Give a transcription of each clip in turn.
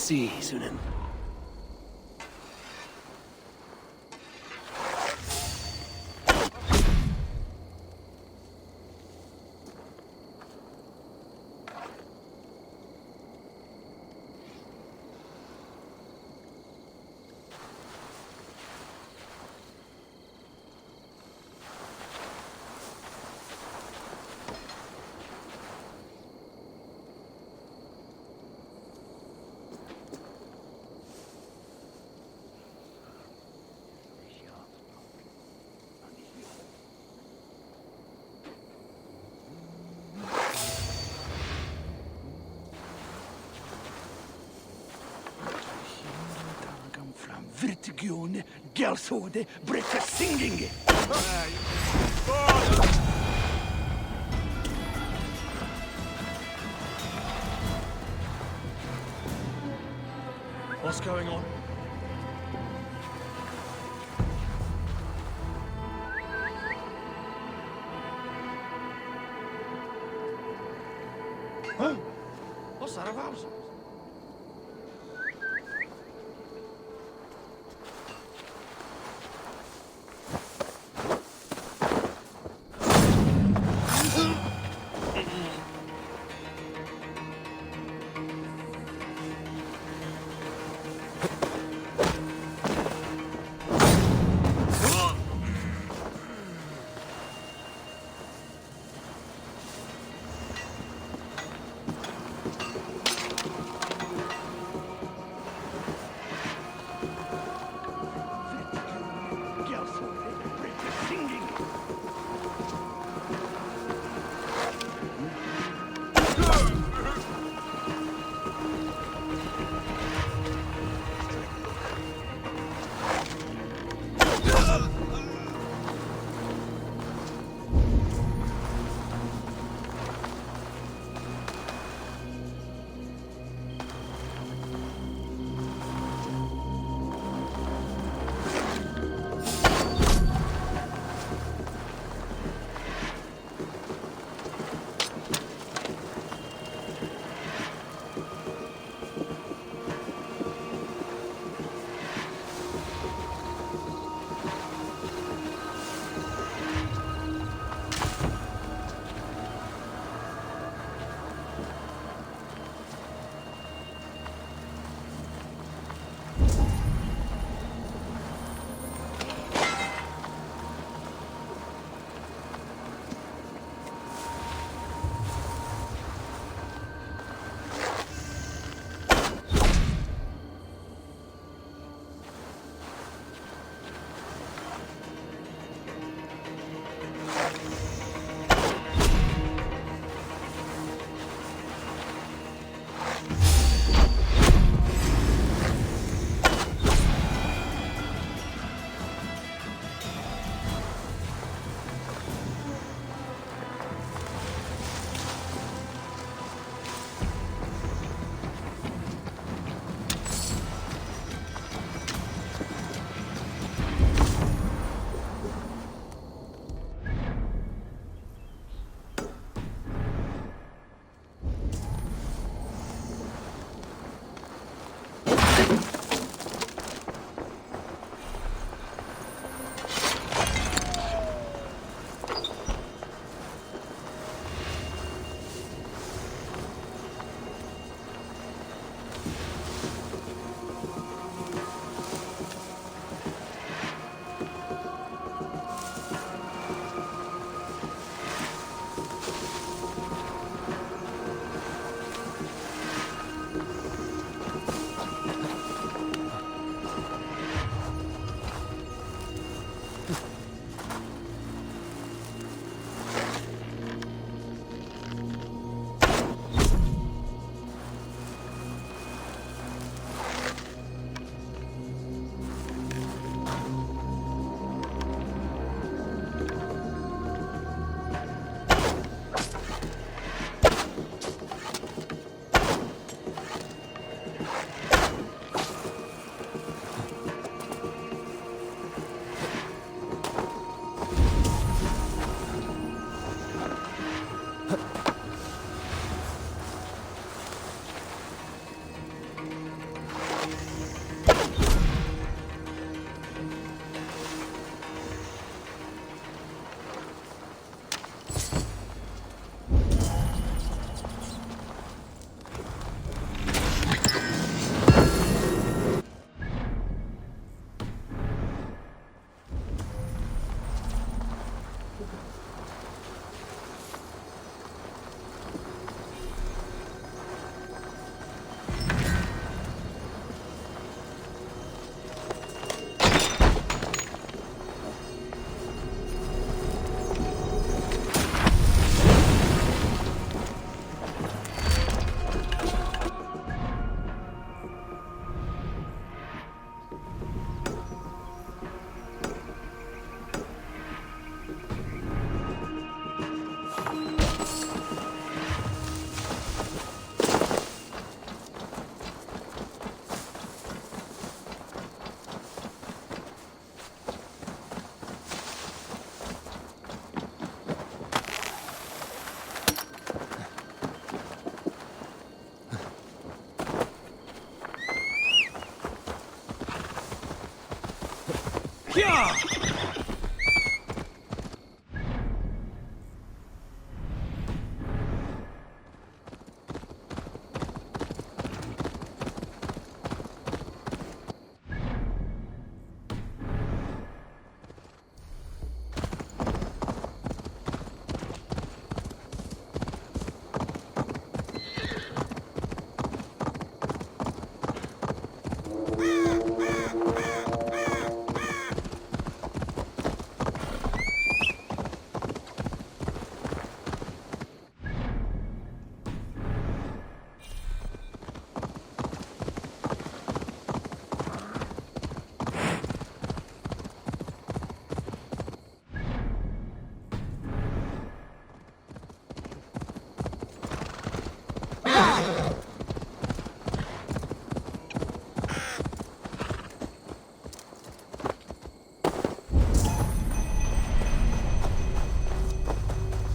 Merci, Sunan. Vertigione, gelsode, breccia singing. What's going on? Huh? What's that about?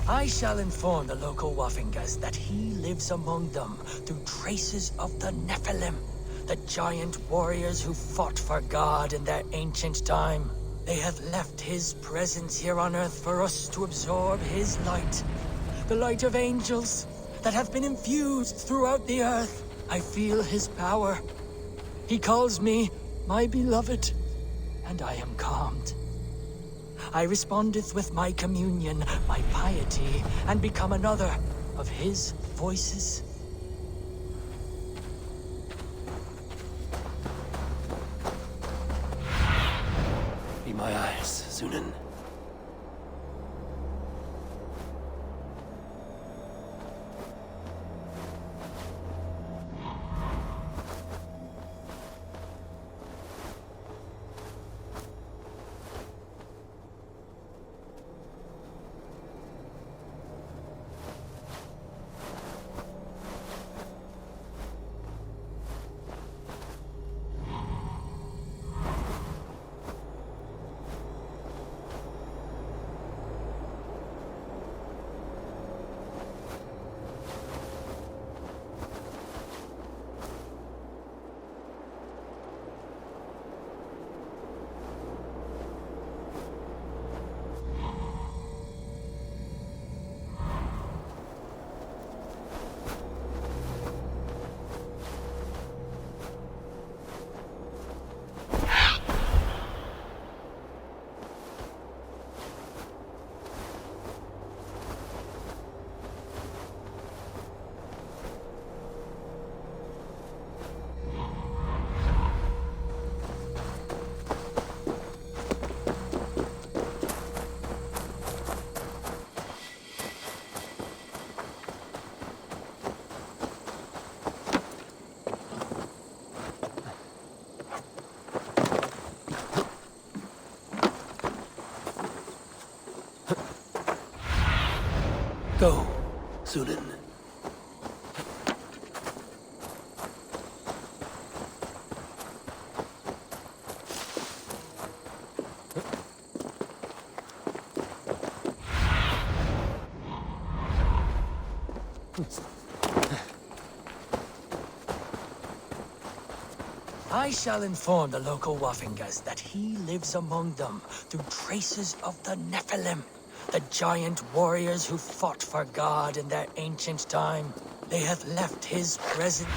I shall inform the local Waffingas that he lives among them through traces of the Nephilim, the giant warriors who fought for God in their ancient time. They have left his presence here on Earth for us to absorb his light. The light of angels that have been infused throughout the Earth. I feel his power. He calls me my beloved, and I am calmed. I respondeth with my communion, my piety, and become another of his voices. Be my eyes, Sunan. Go, Sunan. I shall inform the local Waffingas that he lives among them through traces of the Nephilim, the giant warriors who fought for God in their ancient time. They have left his presence.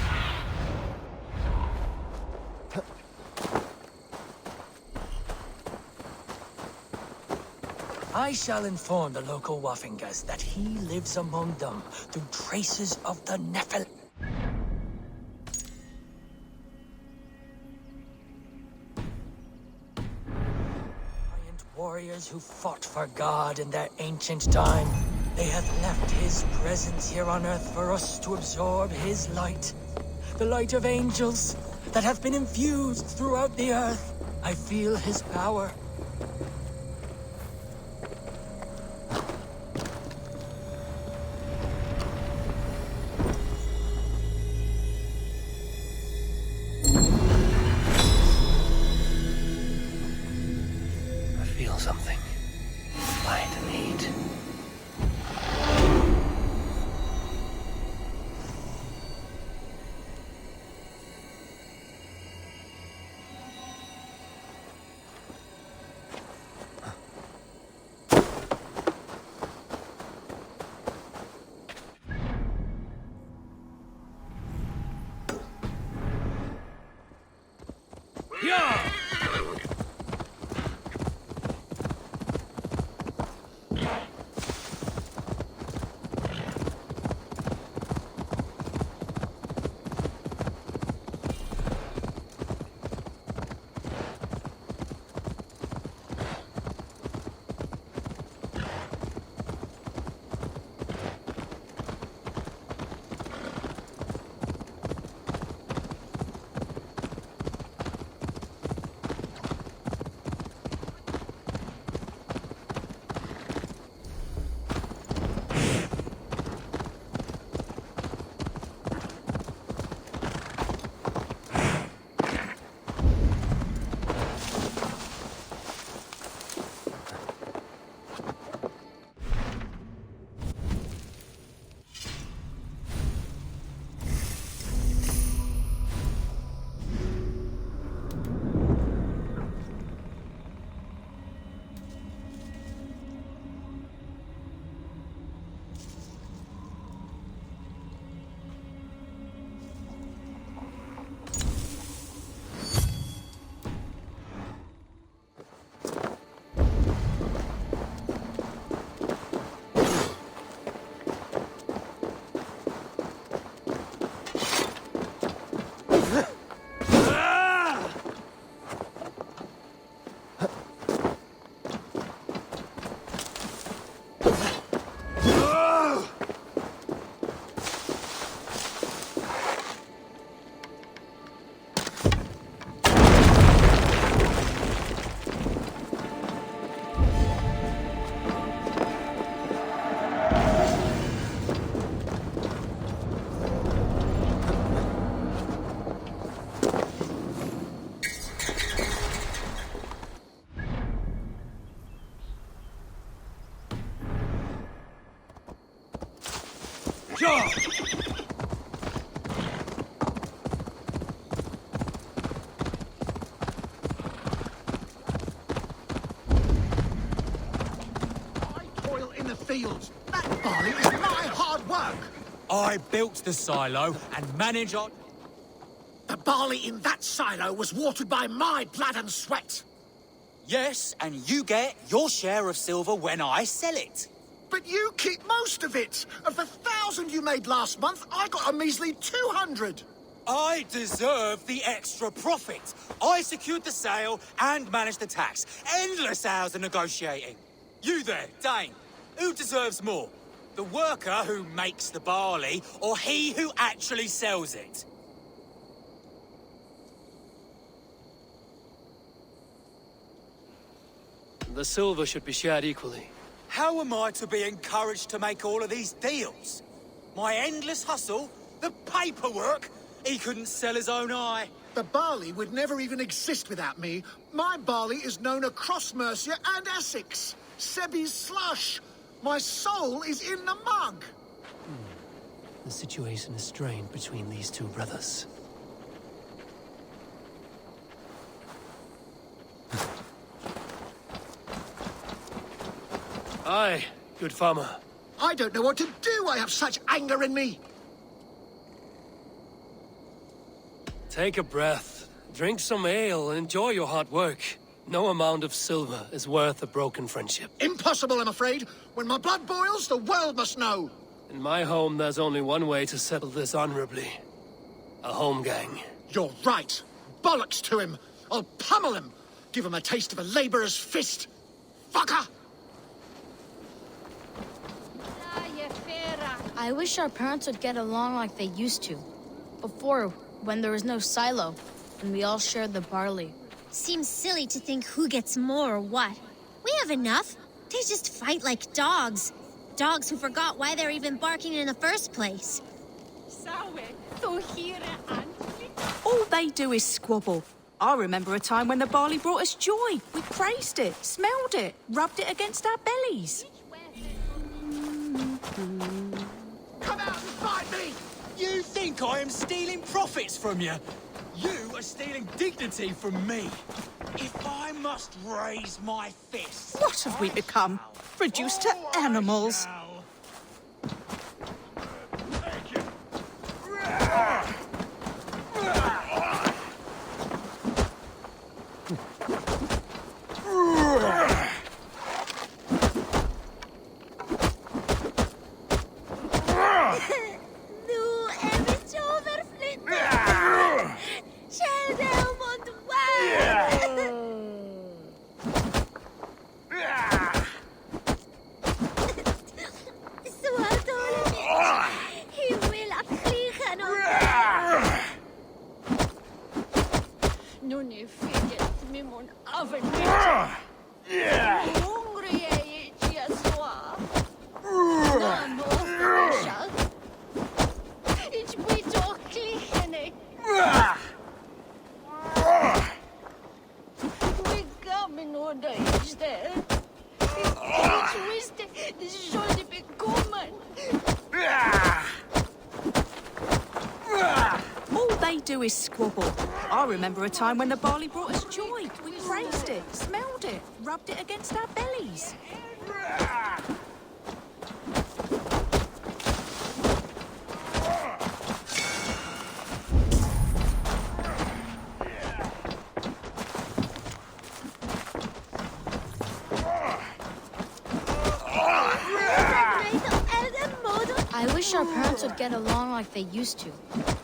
I shall inform the local Waffingas that he lives among them through traces of the Nephilim. Warriors who fought for God in their ancient time. They have left his presence here on Earth for us to absorb his light. The light of angels that have been infused throughout the Earth. I feel his power. Something. Light and heat. Yeah! Toil in the fields. That barley is my hard work. I built the silo and manage on... The barley in that silo was watered by my blood and sweat. Yes, and you get your share of silver when I sell it. But you keep most of it. Of the 1,000 you made last month, I got a measly 200. I deserve the extra profit. I secured the sale and managed the tax. Endless hours of negotiating. You there, Dane. Who deserves more? The worker who makes the barley, or he who actually sells it? The silver should be shared equally. How am I to be encouraged to make all of these deals? My endless hustle? The paperwork? He couldn't sell his own eye. The barley would never even exist without me. My barley is known across Mercia and Essex. Sebi's slush. My soul is in the mug. The situation is strained between these two brothers. Aye, good farmer. I don't know what to do. I have such anger in me. Take a breath, drink some ale, and enjoy your hard work. No amount of silver is worth a broken friendship. Impossible, I'm afraid. When my blood boils, the world must know. In my home, there's only one way to settle this honorably. A home gang. You're right. Bollocks to him. I'll pummel him. Give him a taste of a labourer's fist. Fucker! I wish our parents would get along like they used to. Before, when there was no silo, and we all shared the barley. Seems silly to think who gets more or what. We have enough. They just fight like dogs. Dogs who forgot why they're even barking in the first place. All they do is squabble. I remember a time when the barley brought us joy. We praised it, smelled it, rubbed it against our bellies. Come out and fight me! You think I am stealing profits from you? You are stealing dignity from me. If I must raise my fists... What have we become? Reduced to animals. All they do is squabble. I remember a time when the barley brought us joy. We praised it, smelled it, rubbed it against our bellies. I wish our parents would get along like they used to.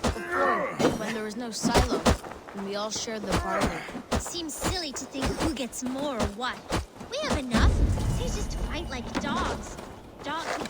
Before, when there was no silo, and we all shared the barley. Seems silly to think who gets more or what. We have enough. They just fight like dogs. Dogs who...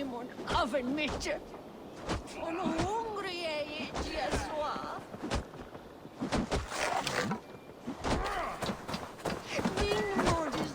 Nimon oven mitje. On hungry Jesua. Nimon is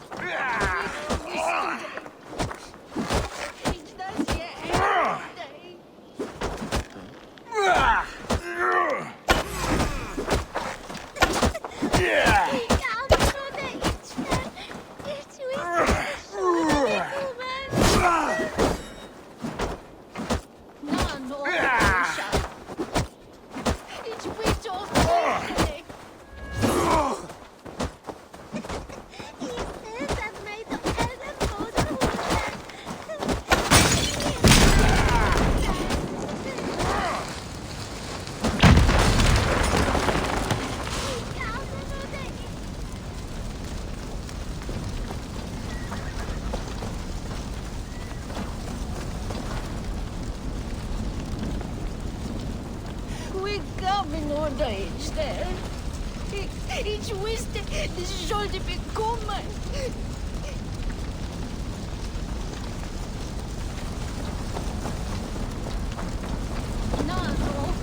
Ich wusste, das sollte bekommen. No, no.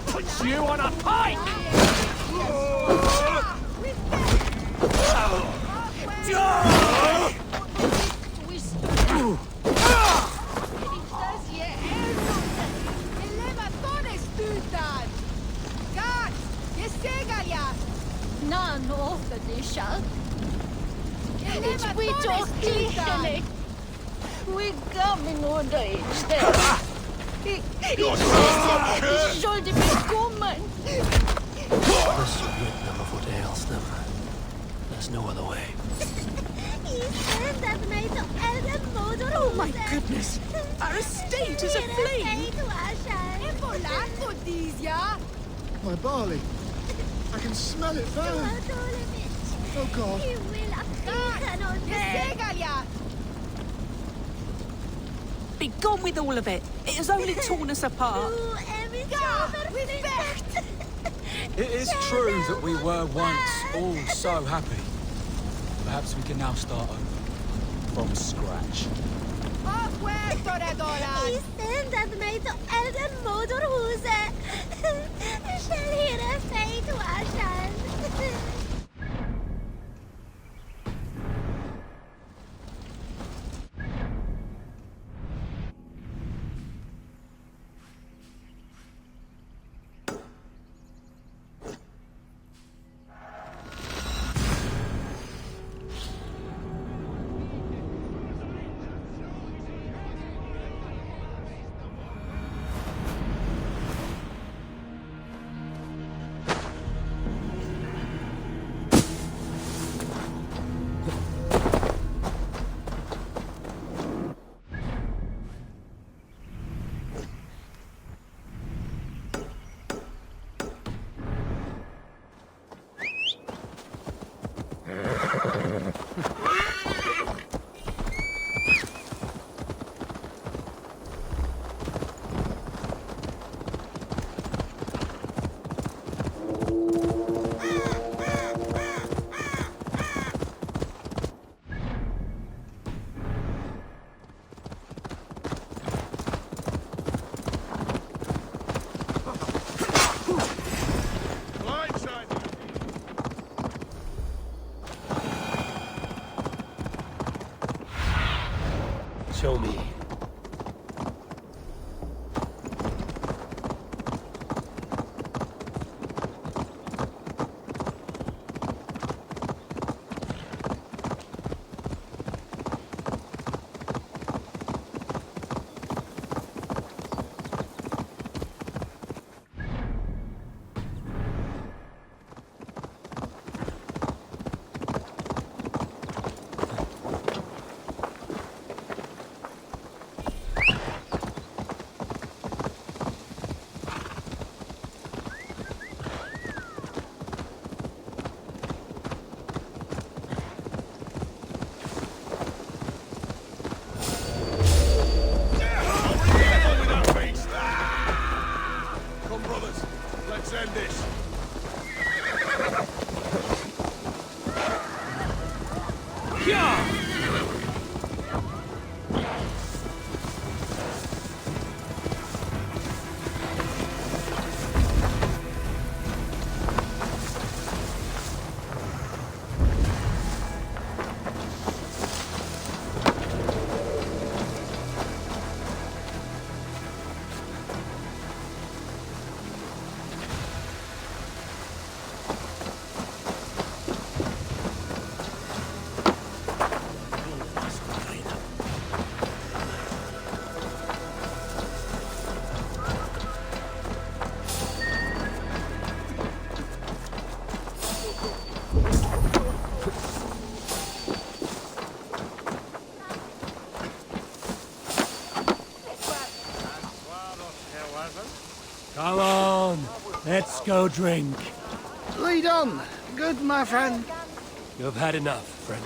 Put you on a pike! No, no, Felicia. It's we talk to we come in order each day. Ich sollte bekommen. This should rid them of what ails them. There's no other way. Oh my goodness! Our estate is aflame! My barley. I can smell it burn. Oh, God. Be gone with all of it. It has only torn us apart. It is true that we were once all so happy. Perhaps we can now start over. From scratch. Show me. Come on, let's go drink. Lead on. Good, my friend. You've had enough, friend.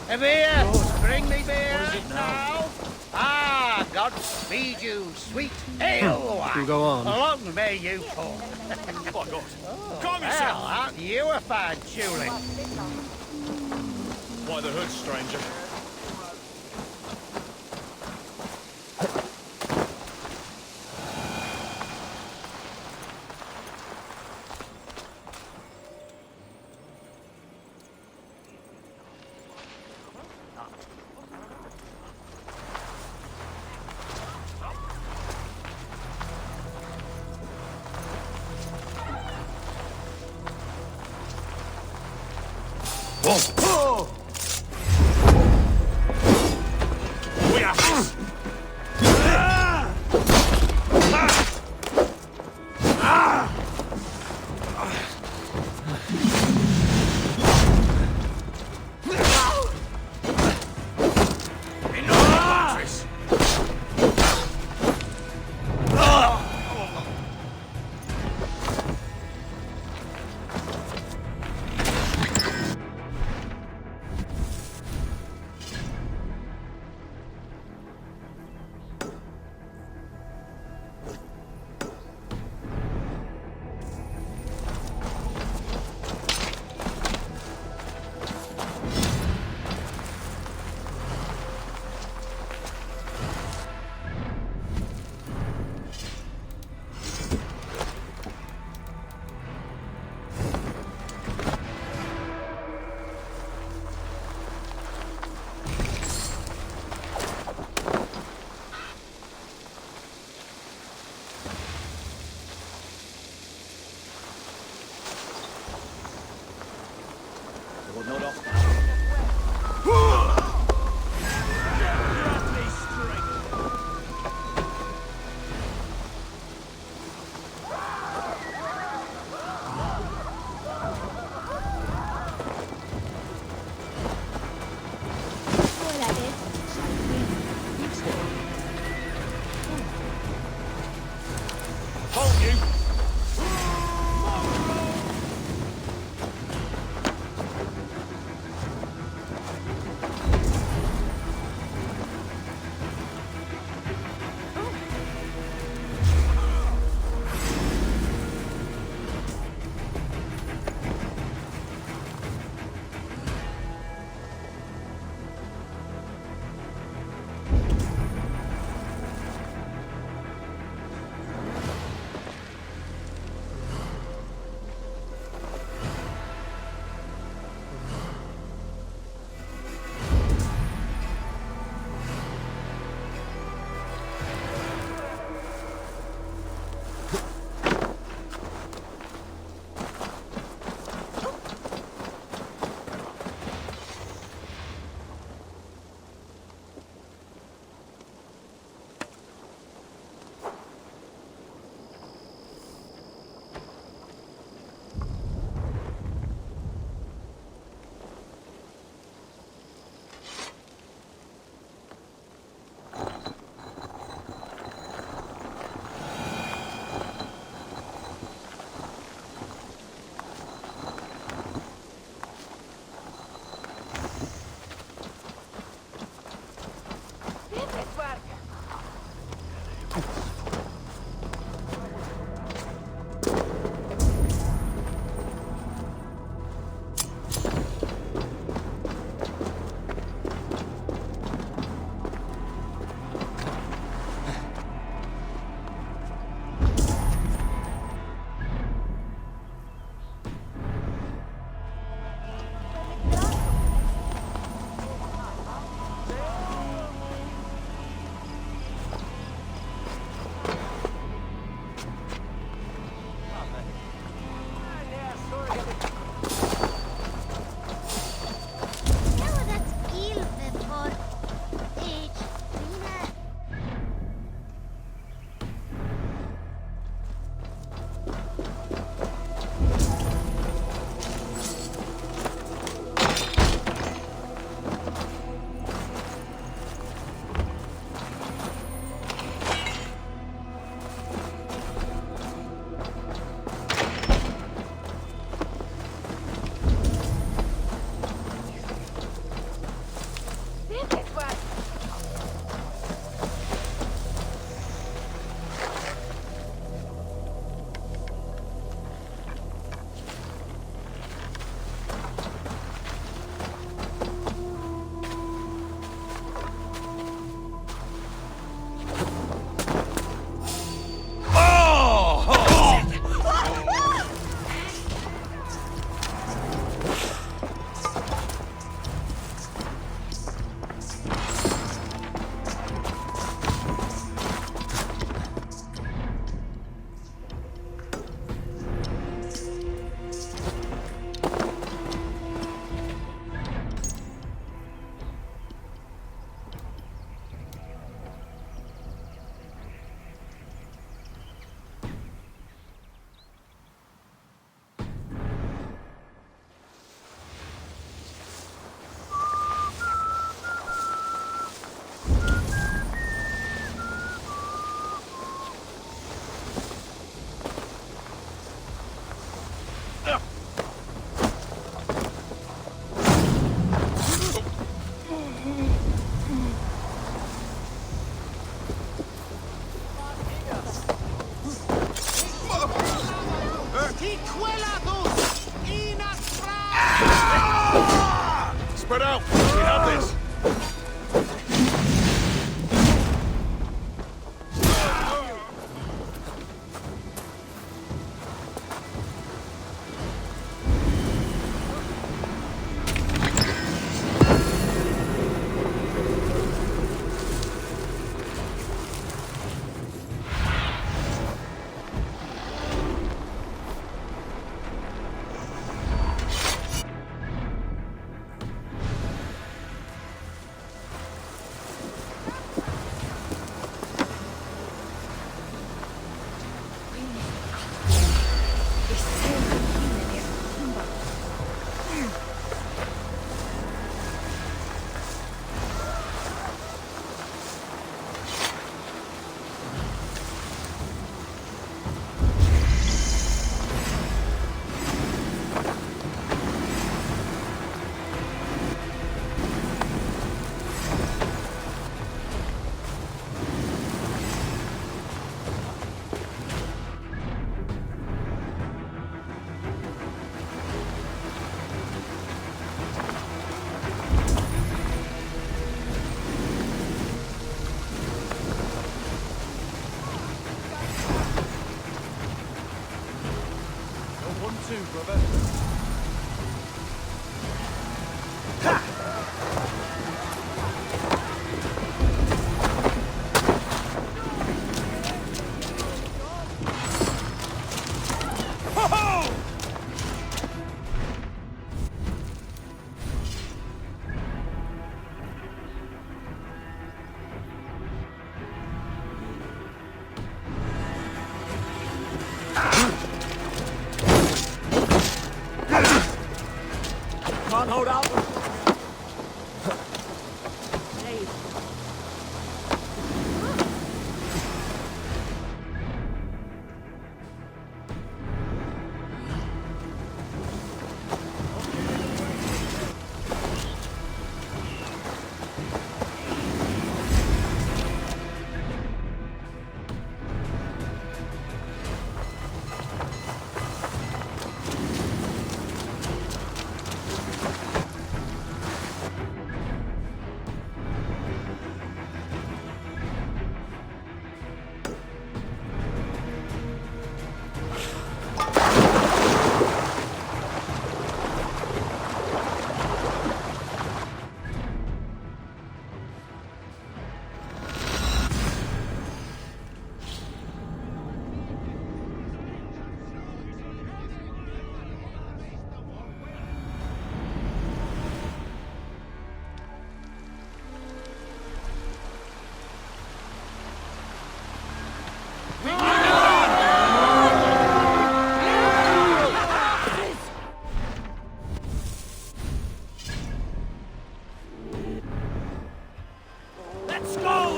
A beer! Bring me beer now. Ah, God speed you, sweet ale wine. Go on. Long may you fall. By God. Calm Well, yourself. aren't you a fine tulip? Why the hood, stranger? We are this.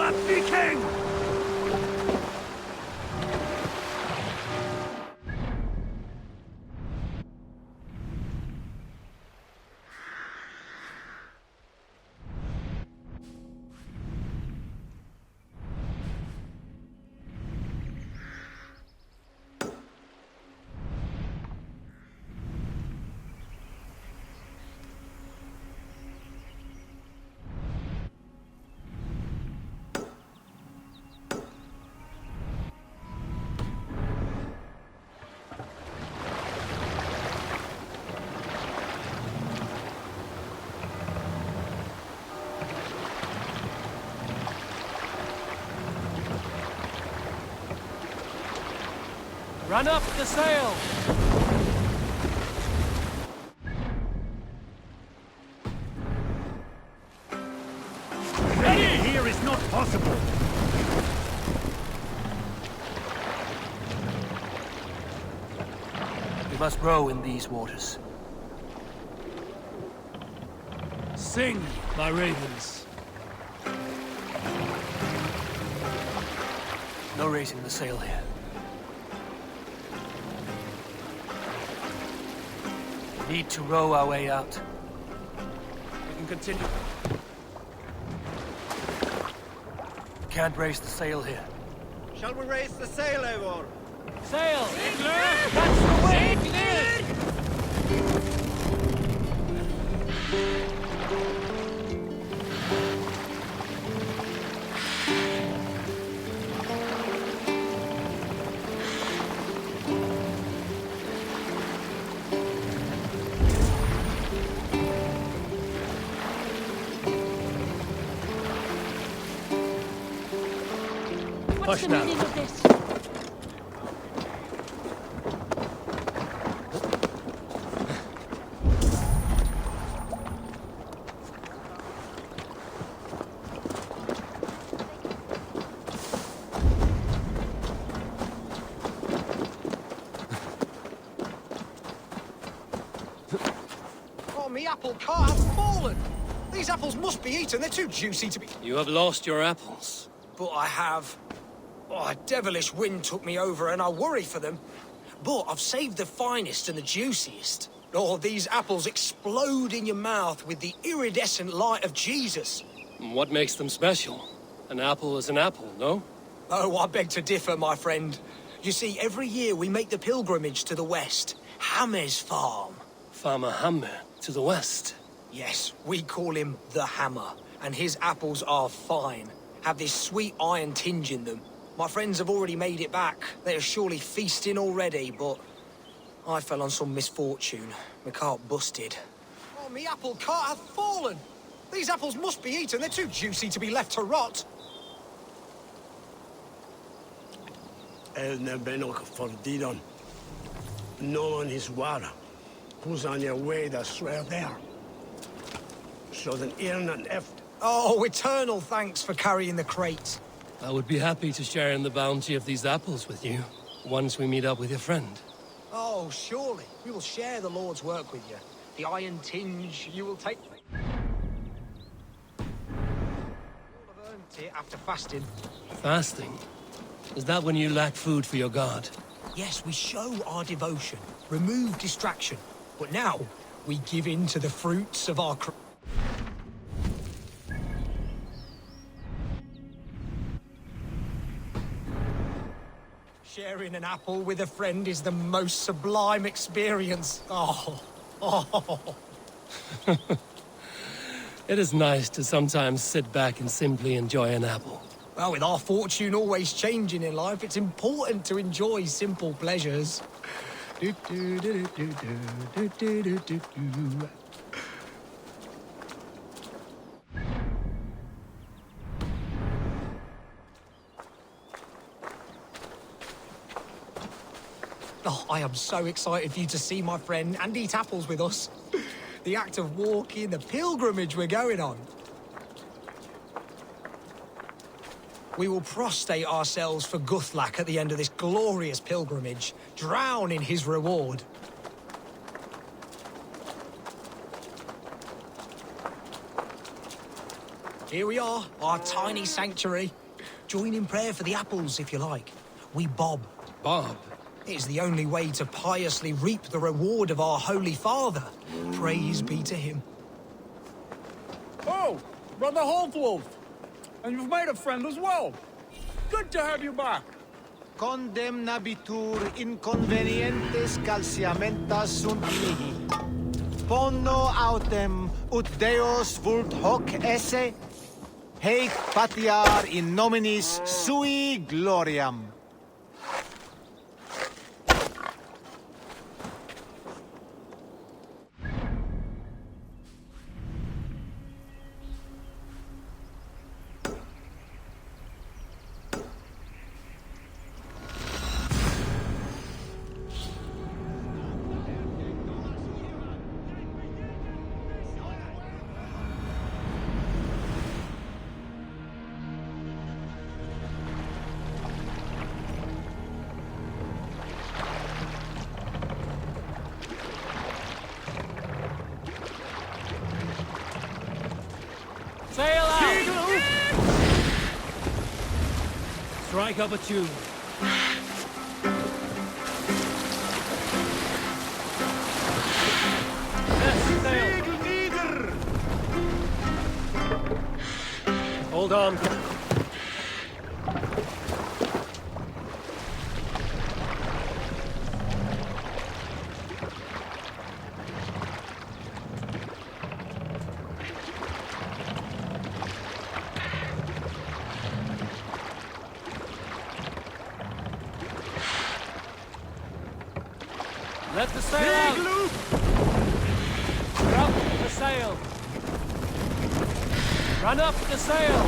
a Viking! Run up the sail! Ready here is not possible. We must row in these waters. Sing, my ravens. No raising the sail here. We need to row our way out. We can continue. We can't raise the sail here. Shall we raise the sail, Eivor? Sail! That's the way! What's the now. meaning of this? Oh, me apple cart has fallen! These apples must be eaten, they're too juicy to be... You have lost your apples. But I have. Oh, a devilish wind took me over and I worry for them. But I've saved the finest and the juiciest. Oh, these apples explode in your mouth with the iridescent light of Jesus. What makes them special? An apple is an apple, no? Oh, I beg to differ, my friend. You see, every year we make the pilgrimage to the west. Hammer's farm. Farmer Hammer to the west. Yes, we call him the Hammer. And his apples are fine. Have this sweet iron tinge in them. My friends have already made it back. They are surely feasting already, but I fell on some misfortune. My cart busted. Oh, me apple cart hath fallen! These apples must be eaten, they're too juicy to be left to rot. Elne benok for Didon. No one is water. Who's on your way to swear there? So then Irnan eft. Oh, eternal thanks for carrying the crate. I would be happy to share in the bounty of these apples with you, once we meet up with your friend. Oh, surely. We will share the Lord's work with you. The iron tinge you will take. You'll have earned it after fasting. Fasting? Is that when you lack food for your god? Yes, we show our devotion, remove distraction. But now, we give in to the fruits of our... Sharing an apple with a friend is the most sublime experience. Oh. It is nice to sometimes sit back and simply enjoy an apple. Well, with our fortune always changing in life, it's important to enjoy simple pleasures. Oh, I am so excited for you to see my friend and eat apples with us. The act of walking, the pilgrimage we're going on. We will prostrate ourselves for Guthlak at the end of this glorious pilgrimage, drown in his reward. Here we are, our tiny sanctuary. Join in prayer for the apples, if you like. We bob. Bob. It's the only way to piously reap the reward of our Holy Father. Praise be to him. Oh, Brother Holtwolf. And you've made a friend as well. Good to have you back. Condemnabitur inconvenientes calciamentas sunt mihi. Pono autem ut Deus vult hoc esse, heic patiar in nominis sui gloriam. Sail out! Strike up a tune. Yes, sail. Hold on. Let the sail out! Drop the sail! Run up the sail!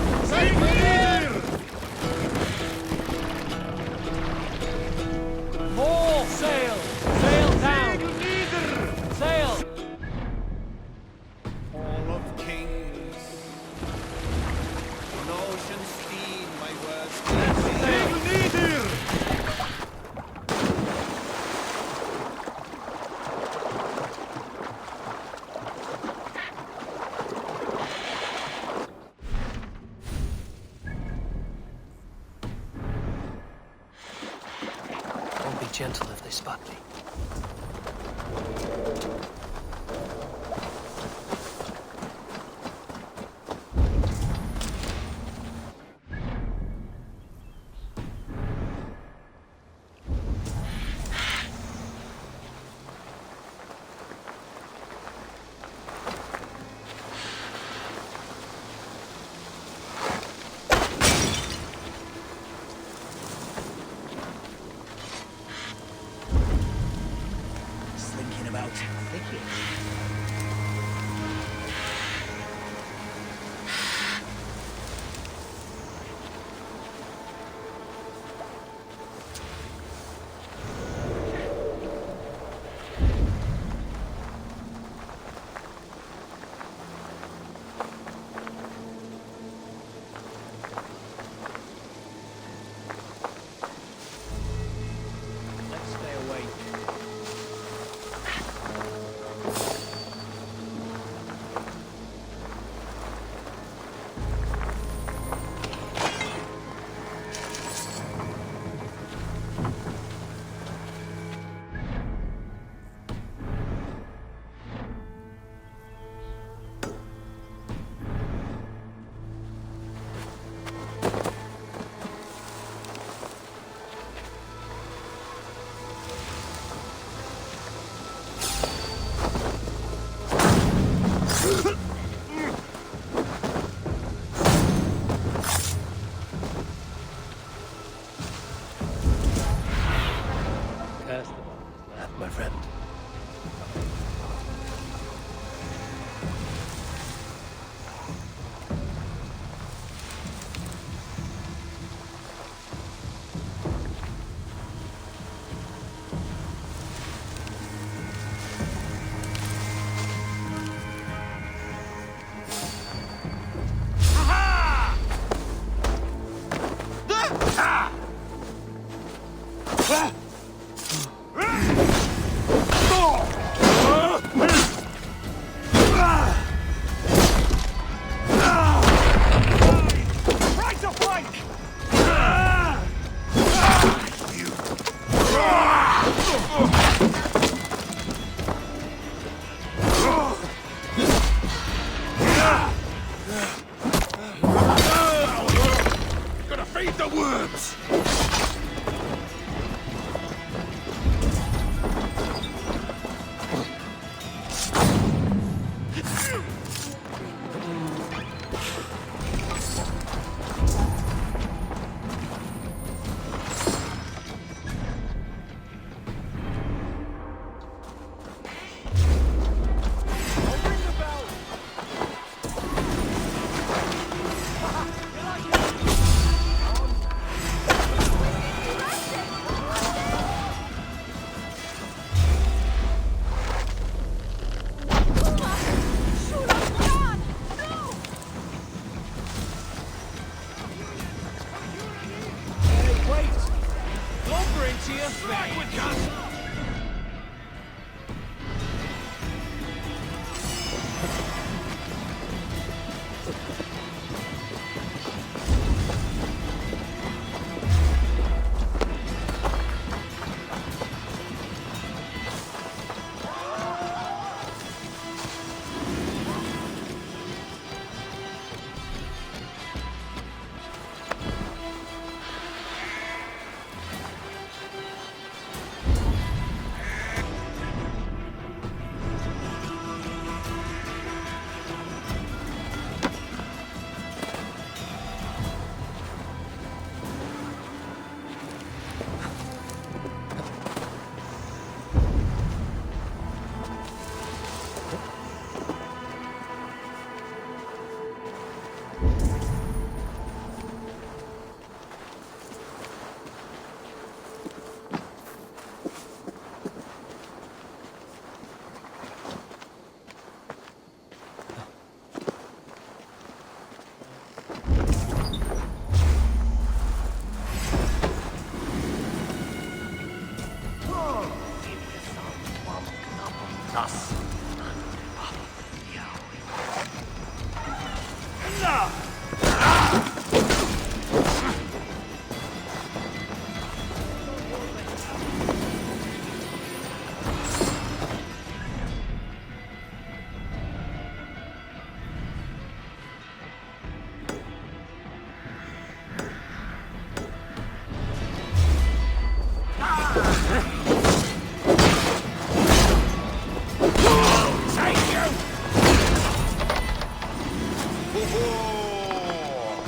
More sail! Sail down! Sail! All of kings. On ocean's steam, my words. Sail! Don't be gentle if they spot me. Slinking about. Gonna feed the worms!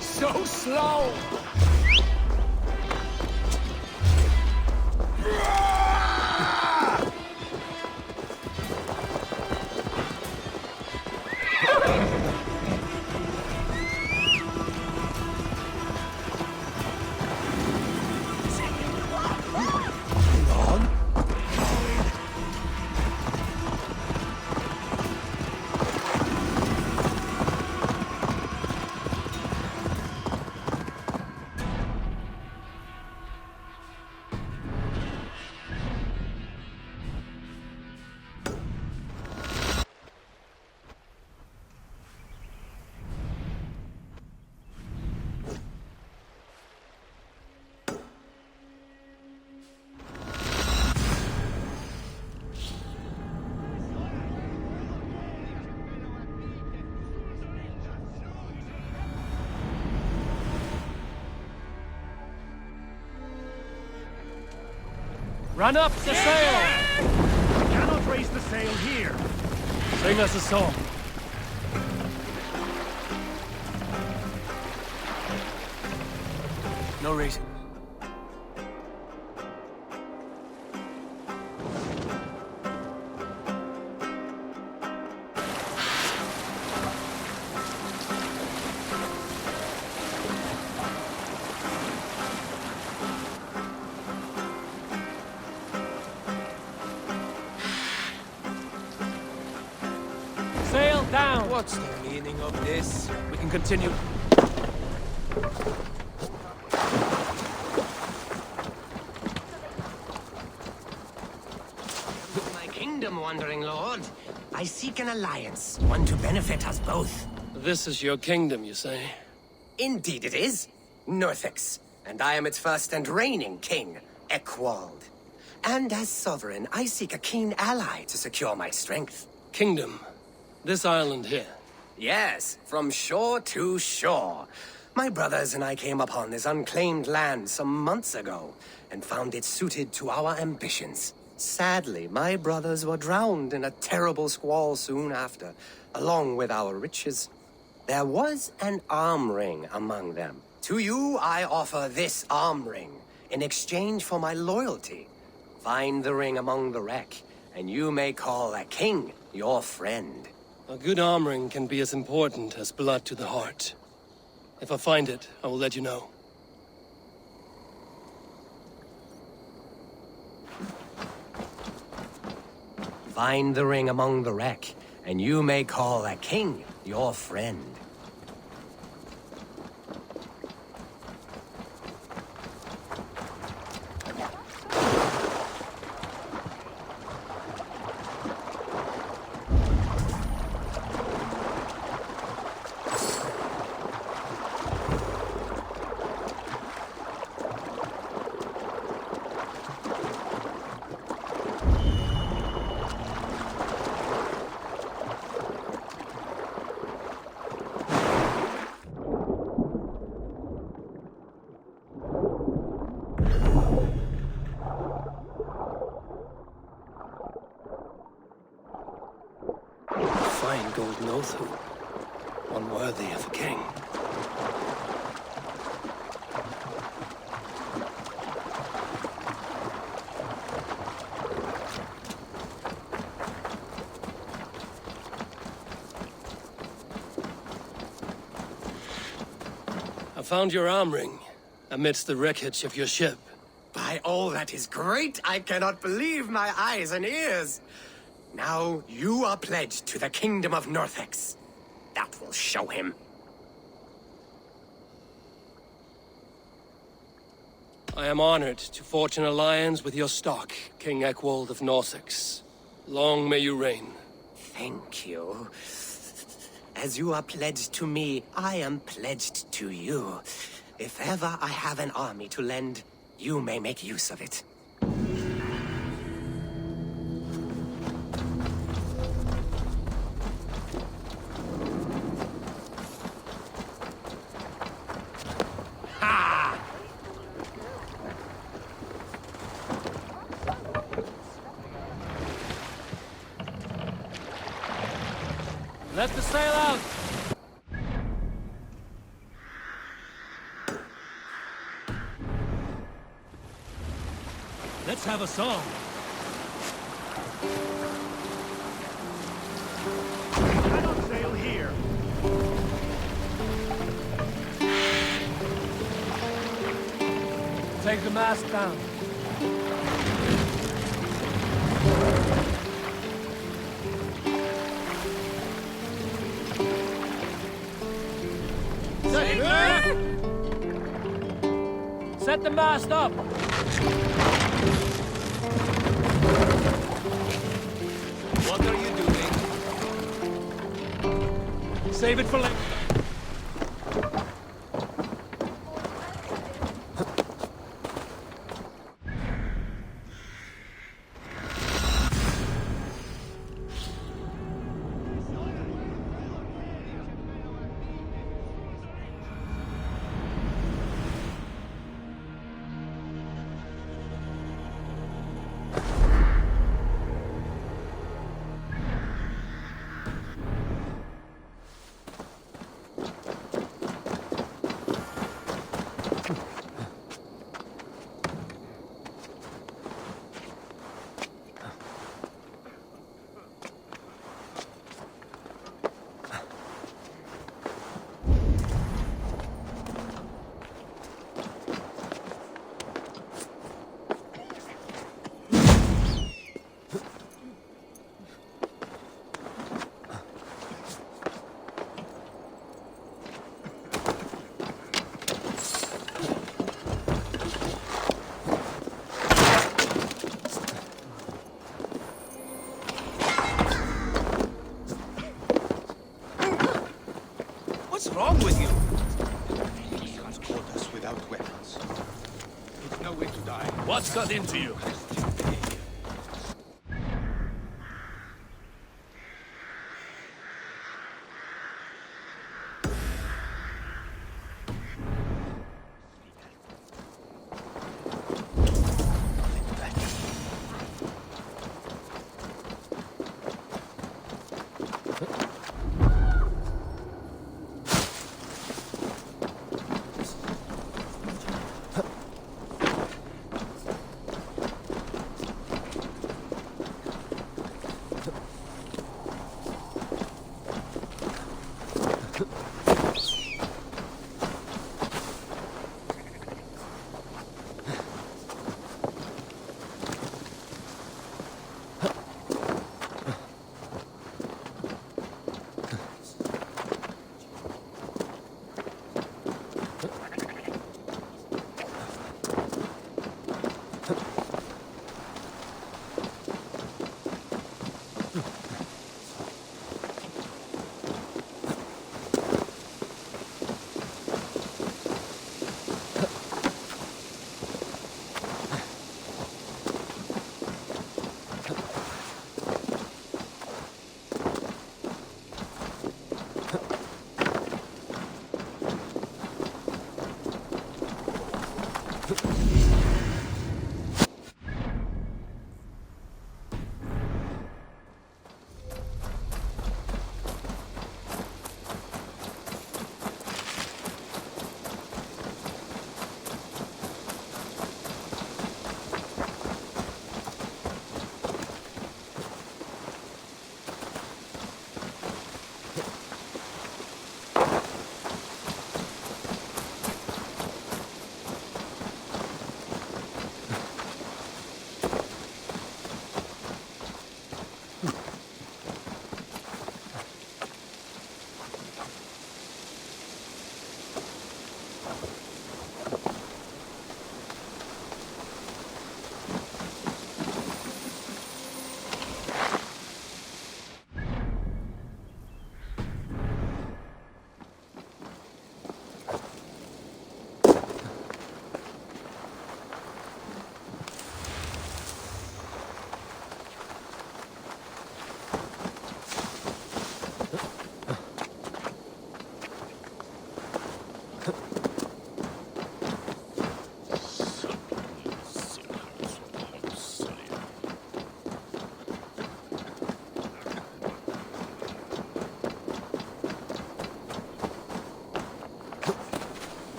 So slow! Run up the sail! Cannot raise the sail here. Sing us a song. No reason. Sail down! What's the meaning of this? We can continue. My kingdom, wandering lord. I seek an alliance, one to benefit us both. This is your kingdom, you say? Indeed it is. Northix, and I am its first and reigning king, Eckwald. And as sovereign, I seek a keen ally to secure my strength. Kingdom. This island here. Yes, from shore to shore. My brothers and I came upon this unclaimed land some months ago, and found it suited to our ambitions. Sadly, my brothers were drowned in a terrible squall soon after, along with our riches. There was an arm ring among them. To you, I offer this arm ring, in exchange for my loyalty. Find the ring among the wreck, and you may call a king your friend. A good arm ring can be as important as blood to the heart. If I find it, I will let you know. Find the ring among the wreck, and you may call a king your friend. Fine golden oath, unworthy of a king. I found your arm ring amidst the wreckage of your ship. By all that is great, I cannot believe my eyes and ears. Now you are pledged to the kingdom of Northex. That will show him. I am honored to forge an alliance with your stock, King Eckwold of Northex. Long may you reign. Thank you. As you are pledged to me, I am pledged to you. If ever I have an army to lend, you may make use of it. Let the sail out! Let's have a song. Cannot sail here. Take the mast down. Set the mast up! What are you doing? Save it for later. What's wrong with you? He has caught us without weapons. It's no way to die. What's got into you?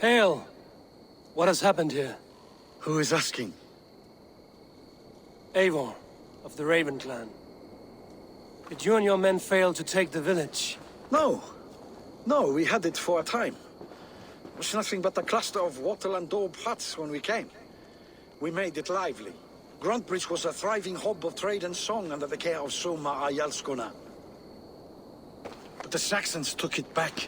Hail! What has happened here? Who is asking? Eivor, of the Raven clan. Did you and your men fail to take the village? No. No, we had it for a time. It was nothing but a cluster of wattle and daub huts when we came. We made it lively. Gruntbridge was a thriving hub of trade and song under the care of Soma Ayalskona. But the Saxons took it back.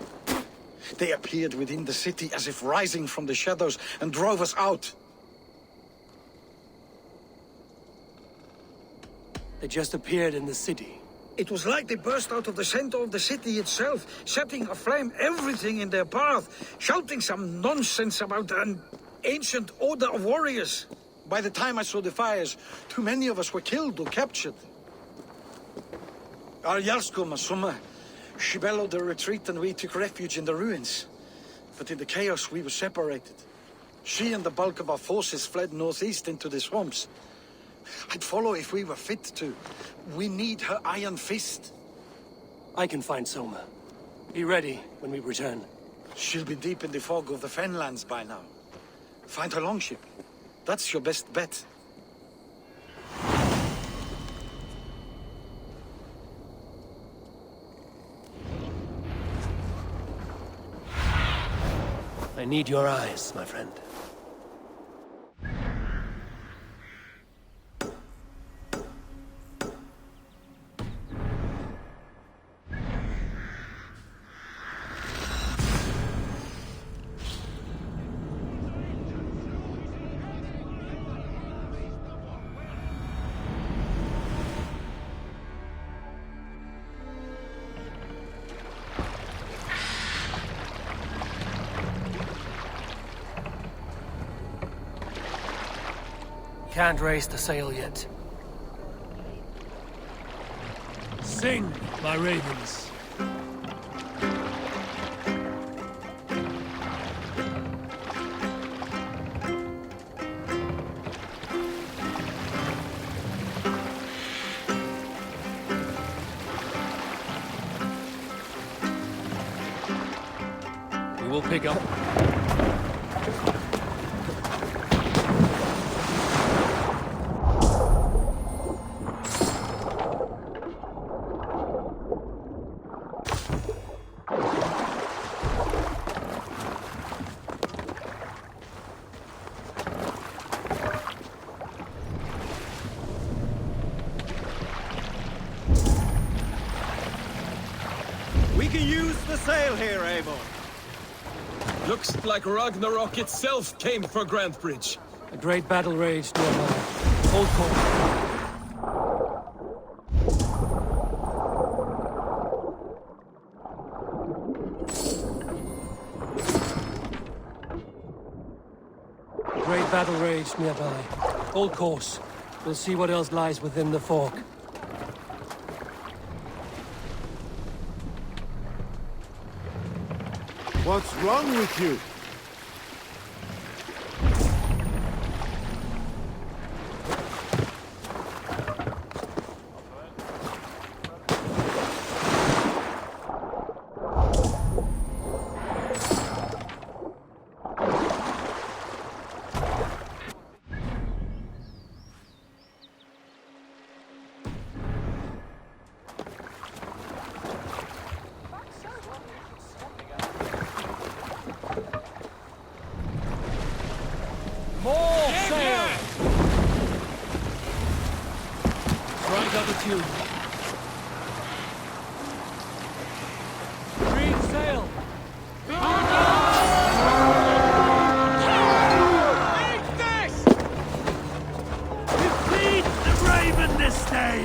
They appeared within the city as if rising from the shadows and drove us out. They just appeared in the city. It was like they burst out of the center of the city itself, setting aflame everything in their path, shouting some nonsense about an ancient order of warriors. By the time I saw the fires, too many of us were killed or captured. Our Yarsko Masuma, she bellowed a retreat and we took refuge in the ruins. But in the chaos we were separated. She and the bulk of our forces fled northeast into the swamps. I'd follow if we were fit to. We need her iron fist. I can find Soma. Be ready when we return. She'll be deep in the fog of the Fenlands by now. Find her longship. That's your best bet. I need your eyes, my friend. Can't raise the sail yet. Sing, my ravens. We will pick up. We can use the sail here, Avon. Looks like Ragnarok itself came for Grantbridge. A great battle raged nearby. Hold court. Great battle raged nearby. Hold course. We'll see what else lies within the fork. What's wrong with you? More sail! Right up the tube. Green sail! Take this! Defeat the Raven this day!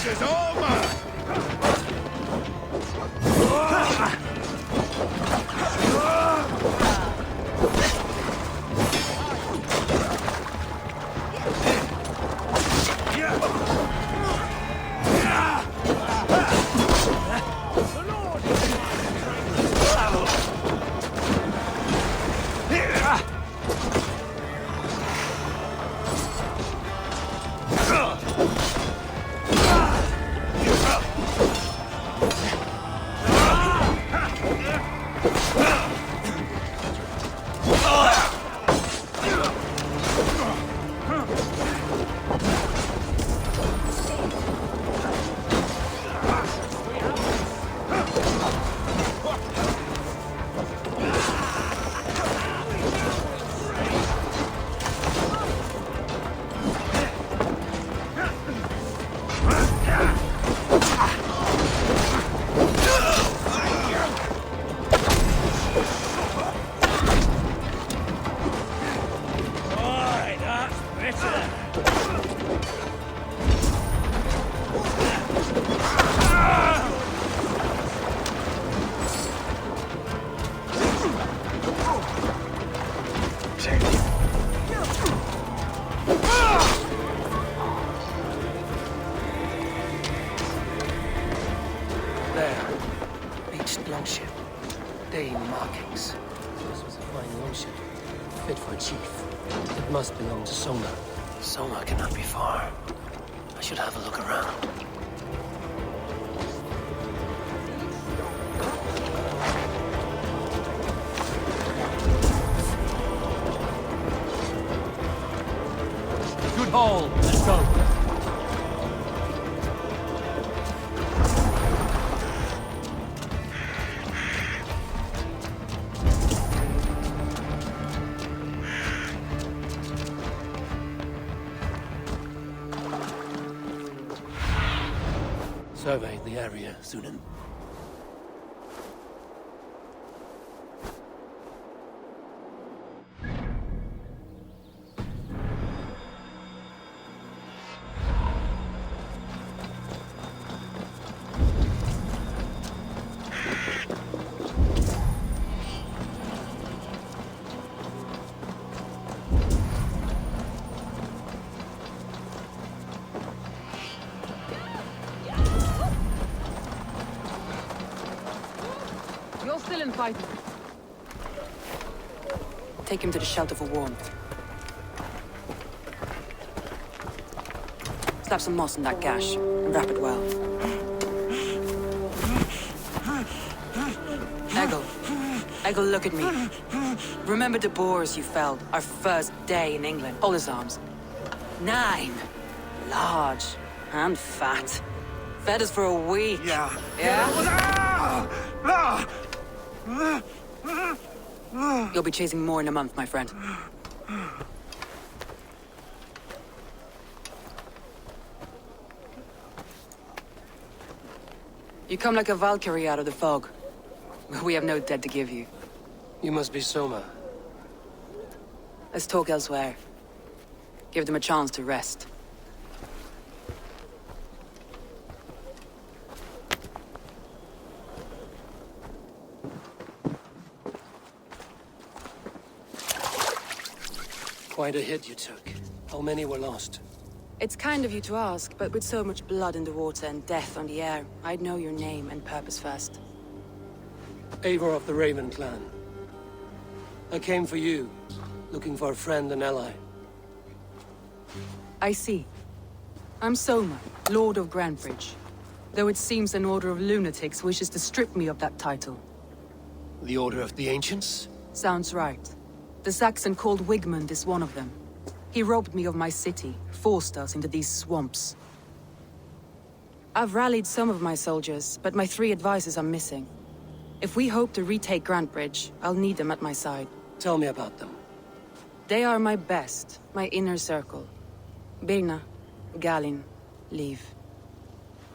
This is all mine! There. Beached longship. Dane markings. This was a flying longship. Fit for a chief. It must belong to Sona. Sona cannot be far. I should have a look around. Good haul. Let's go. Survey the area, Sunan. and fighting. Take him to the shelter for warmth. Slap some moss in that gash and wrap it well. Eggle, look at me. Remember the boars you felled our first day in England? Hold his arms. 9. Large and fat. Fed us for a week. Yeah. Yeah? You'll be chasing more in a month, my friend. You come like a Valkyrie out of the fog. We have no dead to give you. You must be Soma. Let's talk elsewhere. Give them a chance to rest. Quite a hit you took. How many were lost? It's kind of you to ask, but with so much blood in the water and death on the air, I'd know your name and purpose first. Eivor of the Raven clan. I came for you, looking for a friend and ally. I see. I'm Soma, Lord of Grandbridge. Though it seems an order of lunatics wishes to strip me of that title. The Order of the Ancients? Sounds right. The Saxon called Wigmund is one of them. He robbed me of my city, forced us into these swamps. I've rallied some of my soldiers, but my 3 advisors are missing. If we hope to retake Grantbridge, I'll need them at my side. Tell me about them. They are my best, my inner circle. Birna, Galin, Liv.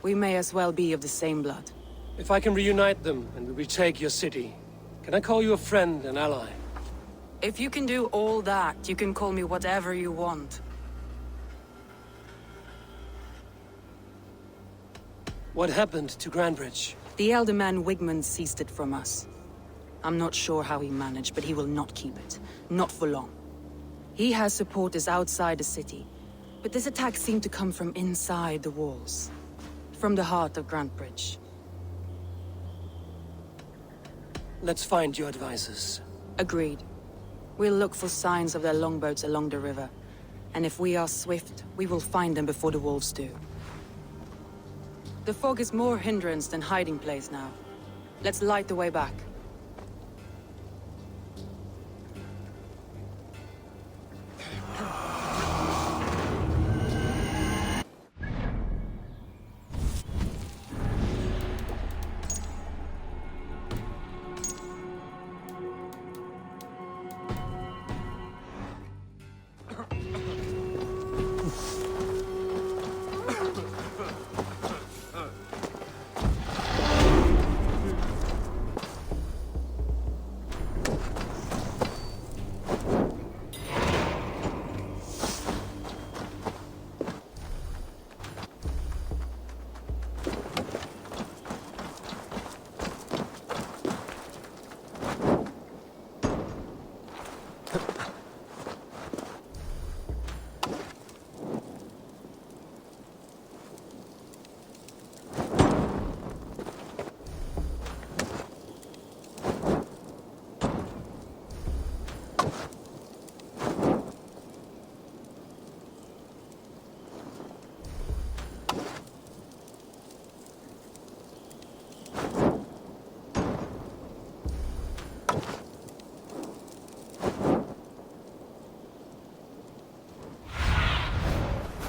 We may as well be of the same blood. If I can reunite them and we retake your city, can I call you a friend and ally? If you can do all that, you can call me whatever you want. What happened to Grantbridge? The elder man Wigmund seized it from us. I'm not sure how he managed, but he will not keep it. Not for long. He has supporters outside the city, but this attack seemed to come from inside the walls. From the heart of Grantbridge. Let's find your advisors. Agreed. We'll look for signs of their longboats along the river. And if we are swift, we will find them before the wolves do. The fog is more hindrance than hiding place now. Let's light the way back.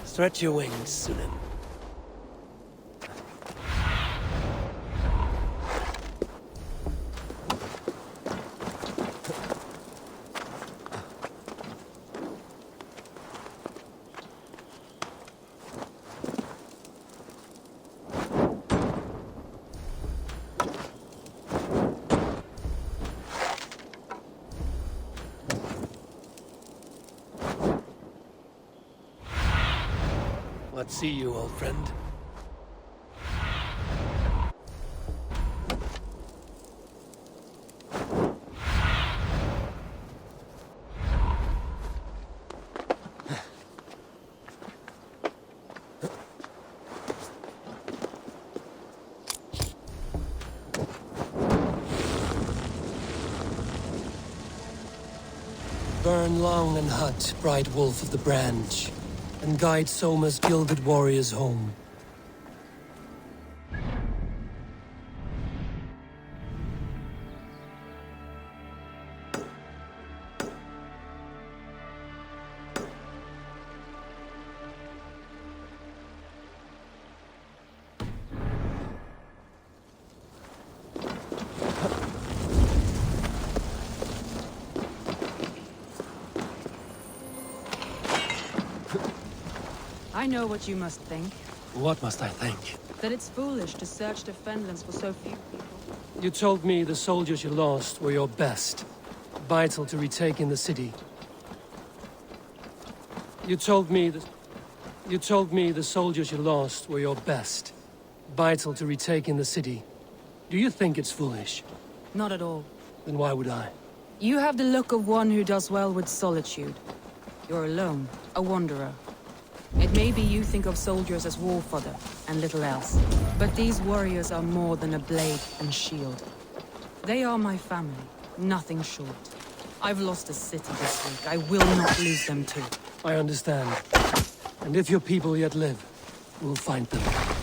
Stretch your wings, Sunan. Let's see you, old friend. Burn long and hot, bright wolf of the branch, and guide Soma's gilded warriors home. I know what you must think. What must I think? That it's foolish to search the Fenlands for so few people. You told me the soldiers you lost were your best, vital to retaking the city. You told me the soldiers you lost were your best, vital to retaking the city. Do you think it's foolish? Not at all. Then why would I? You have the look of one who does well with solitude. You're alone, a wanderer. It may be you think of soldiers as war fodder and little else, but these warriors are more than a blade and shield. They are my family, nothing short. I've lost a city this week. I will not lose them too. I understand. And if your people yet live, we'll find them.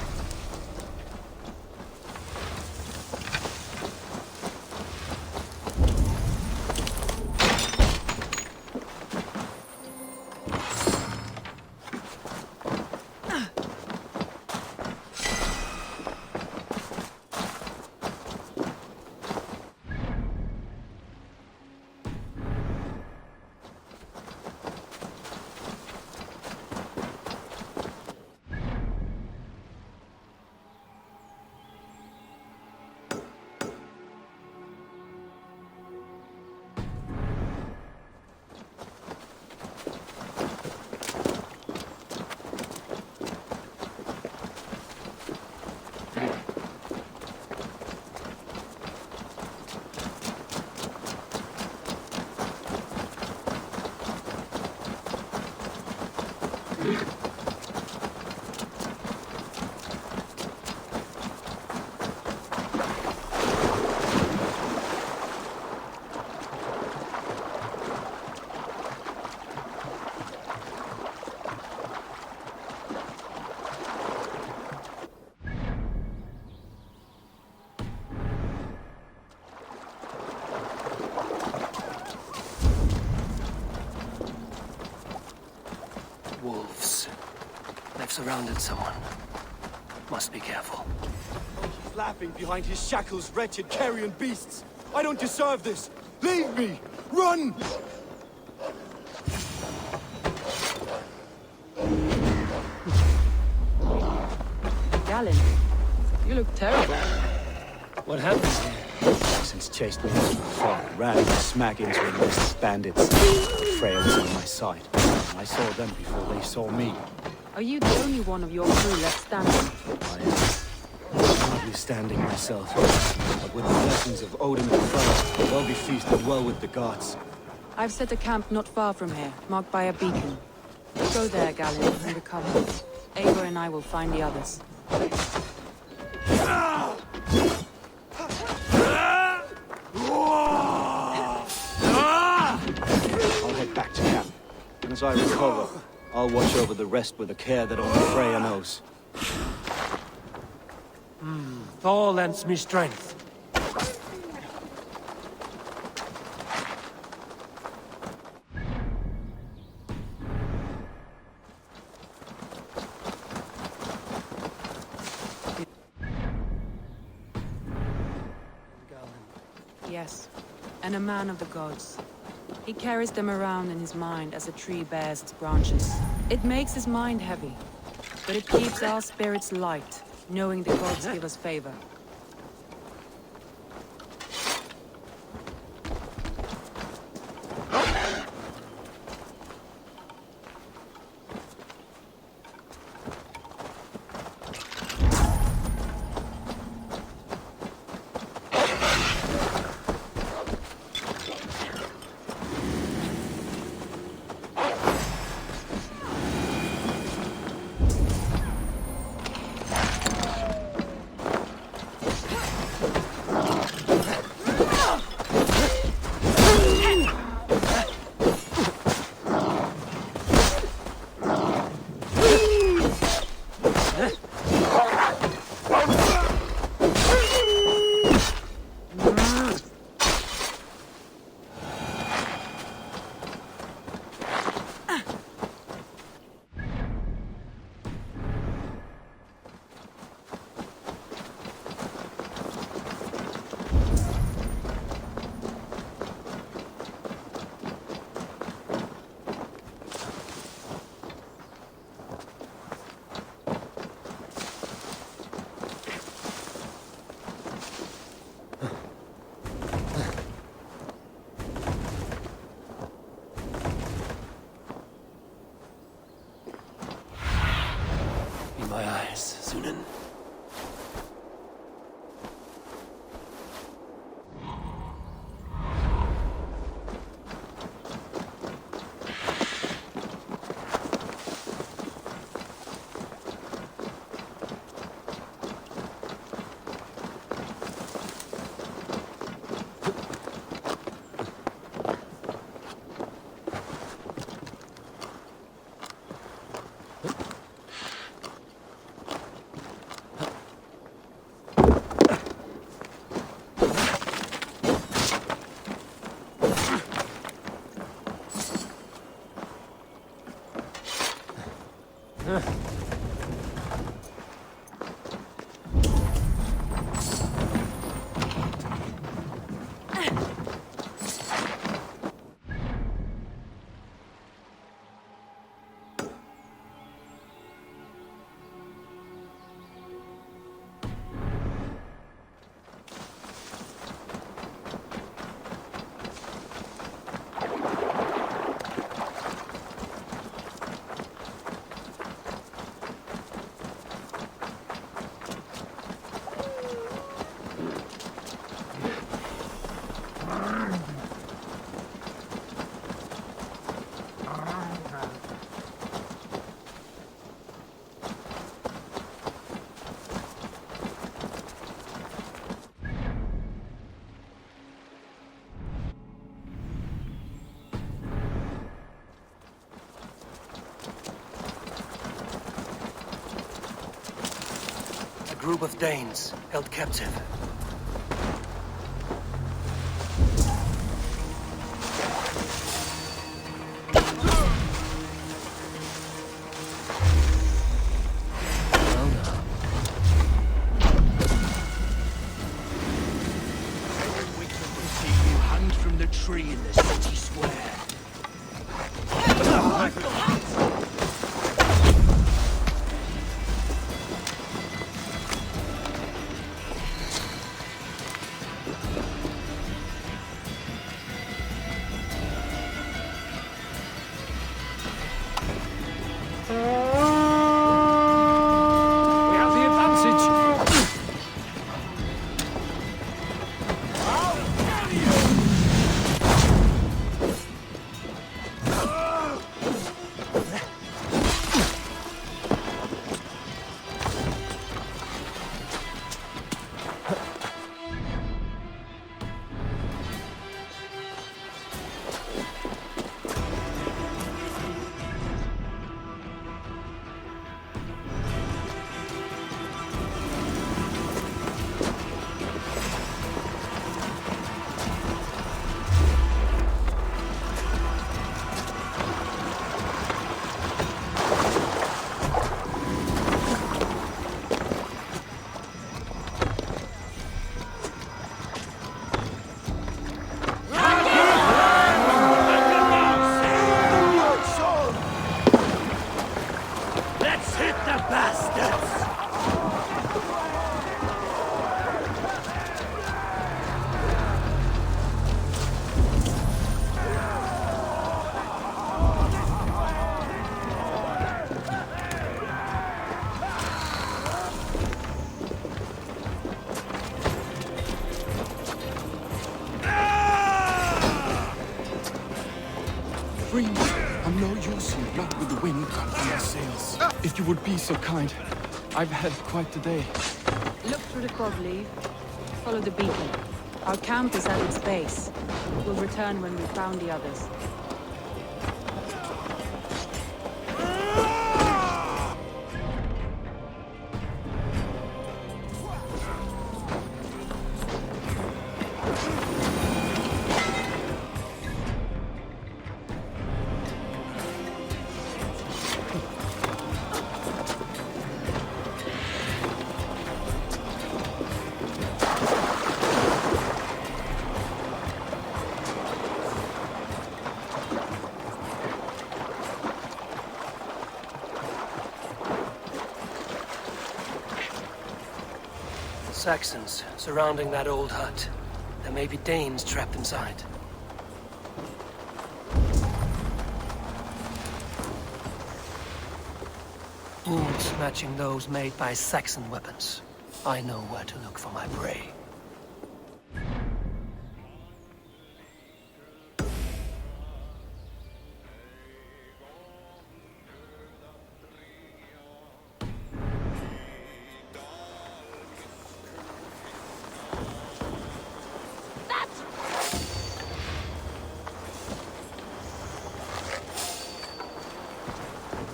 Wolves. They've surrounded someone. Must be careful. He's laughing behind his shackles, wretched carrion beasts. I don't deserve this. Leave me! Run! Galen, you look terrible. What happened here? Saxons chased me from afar, ran smack into a nest of bandits. Freya was on my side. I saw them before they saw me. Are you the only one of your crew left standing? I am hardly standing myself, but with the blessings of Odin and Freya, they'll be feasted well with the gods. I've set a camp not far from here, marked by a beacon. Go there, Galen, and recover. Eivor and I will find the others. I'll head back to camp, and as I recover, I'll watch over the rest with a care that only Freya knows. Thor lends me strength. Yes, and a man of the gods. He carries them around in his mind as a tree bears its branches. It makes his mind heavy, but it keeps our spirits light, knowing the gods give us favor. my eyes, Sunan. A group of Danes held captive. From the tree in the city square. We have the advantage. I'm no use here, not with the wind gone from my sails. If you would be so kind, I've had quite the day. Look through the quad leaf. Follow the beacon. Our camp is at its base. We'll return when we've found the others. Saxons surrounding that old hut. There may be Danes trapped inside. Wolves matching those made by Saxon weapons. I know where to look for my prey.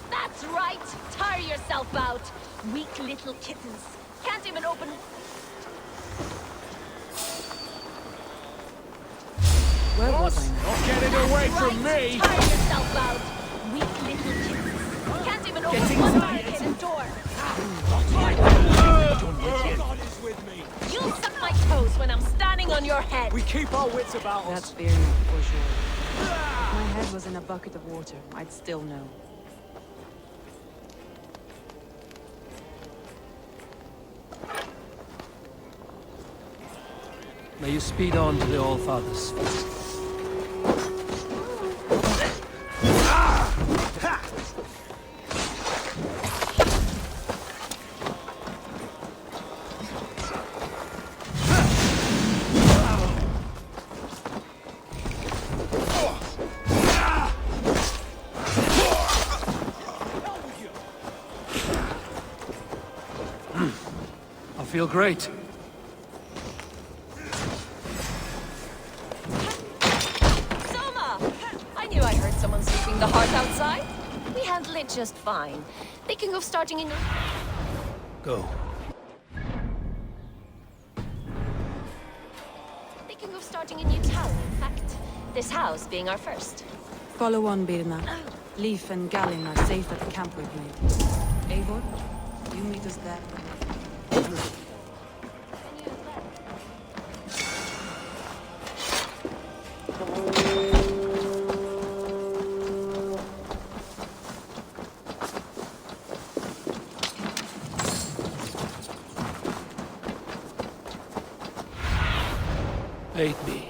That's right! Tire yourself out! Weak little kittens. Can't even open... Where was I now? Not getting away from me! Tire yourself out! Weak little kittens. Can't even open one barricaded door! God is with me! You'll suck my toes when I'm standing on your head! We keep our wits about us. That's fair enough, for sure. If my head was in a bucket of water, I'd still know. May you speed on to the All-Father's feast. I feel great. I knew I heard someone sweeping the hearth outside. We handle it just fine. Thinking of starting a new... Go. Thinking of starting a new town, in fact. This house being our first. Follow on, Birna. Leif and Gallin are safe at the camp we've made. Eivor, you meet us there. Aid me.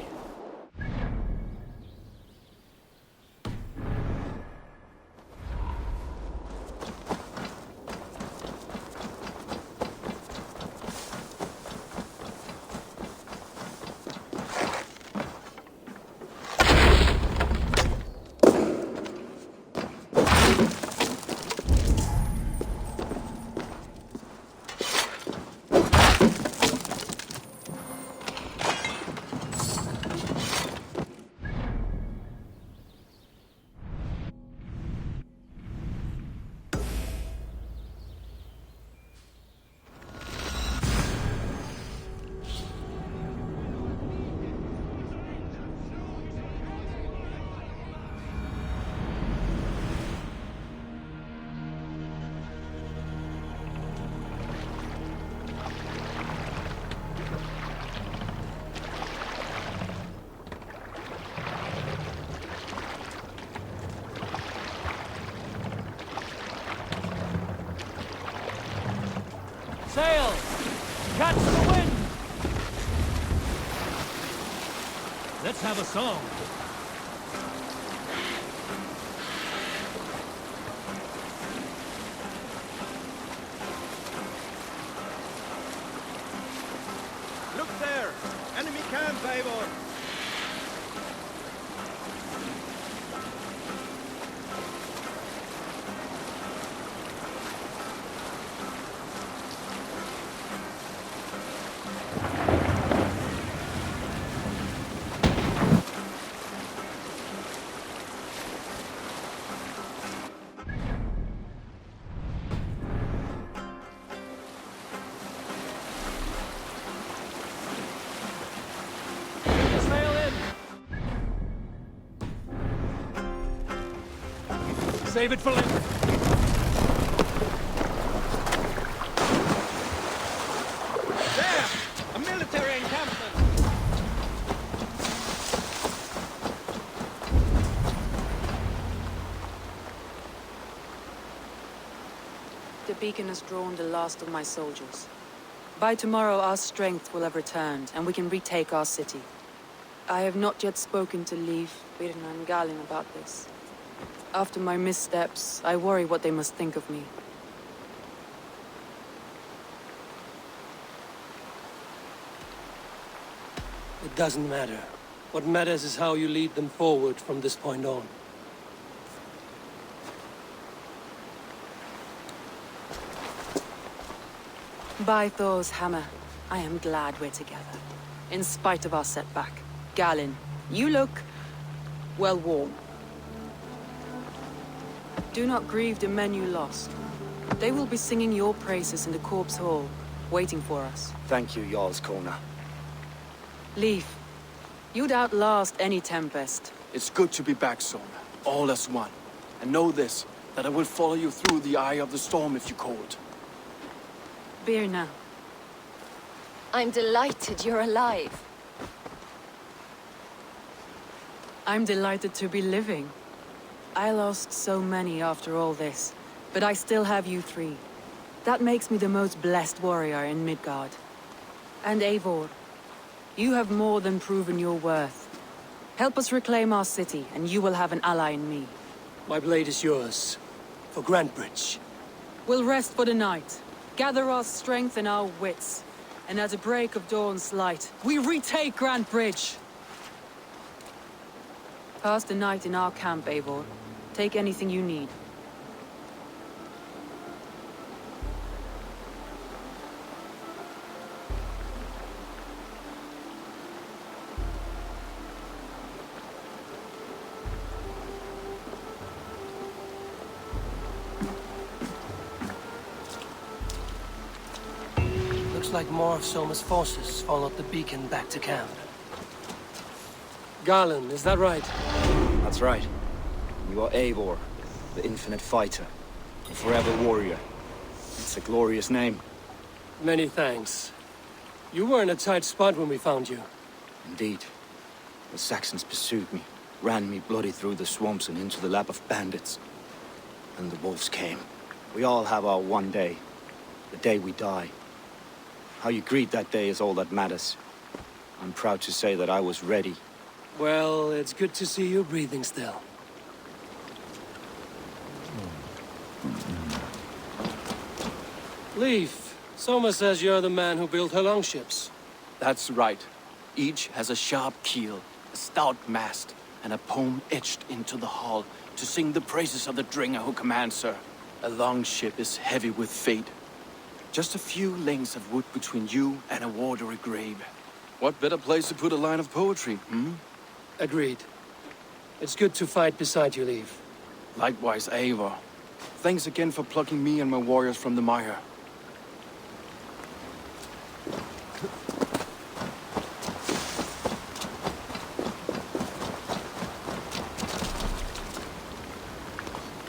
Sail! Catch the wind! Let's have a song. Look there! Enemy camp, Eivor! Save it for later. There! A military encampment! The beacon has drawn the last of my soldiers. By tomorrow our strength will have returned, and we can retake our city. I have not yet spoken to Leif, Birna and Gallin about this. After my missteps, I worry what they must think of me. It doesn't matter. What matters is how you lead them forward from this point on. By Thor's hammer, I am glad we're together. In spite of our setback. Galen, you look, well, warm. Do not grieve the men you lost. They will be singing your praises in the Corpse Hall, waiting for us. Thank you, Jarl's Kona. Leave. You'd outlast any tempest. It's good to be back, Sona. All as one. And know this, that I will follow you through the eye of the storm if you call it. Birna. I'm delighted you're alive. I'm delighted to be living. I lost so many after all this, but I still have you three. That makes me the most blessed warrior in Midgard. And Eivor, you have more than proven your worth. Help us reclaim our city, and you will have an ally in me. My blade is yours. For Grantebridge. We'll rest for the night, gather our strength and our wits, and at the break of dawn's light, we retake Grantebridge! Pass the night in our camp, Eivor. Take anything you need. Looks like more of Soma's forces followed the beacon back to camp. Garland, is that right? That's right. You are Eivor, the infinite fighter, the forever warrior. It's a glorious name. Many thanks. You were in a tight spot when we found you. Indeed. The Saxons pursued me, ran me bloody through the swamps and into the lap of bandits. And the wolves came. We all have our one day. The day we die. How you greet that day is all that matters. I'm proud to say that I was ready. Well, it's good to see you breathing still. Leif, Soma says you're the man who built her longships. That's right. Each has a sharp keel, a stout mast, and a poem etched into the hull to sing the praises of the Dringer who commands her. A longship is heavy with fate. Just a few lengths of wood between you and a watery grave. What better place to put a line of poetry, hmm? Agreed. It's good to fight beside you, Leif. Likewise, Eivor. Thanks again for plucking me and my warriors from the mire.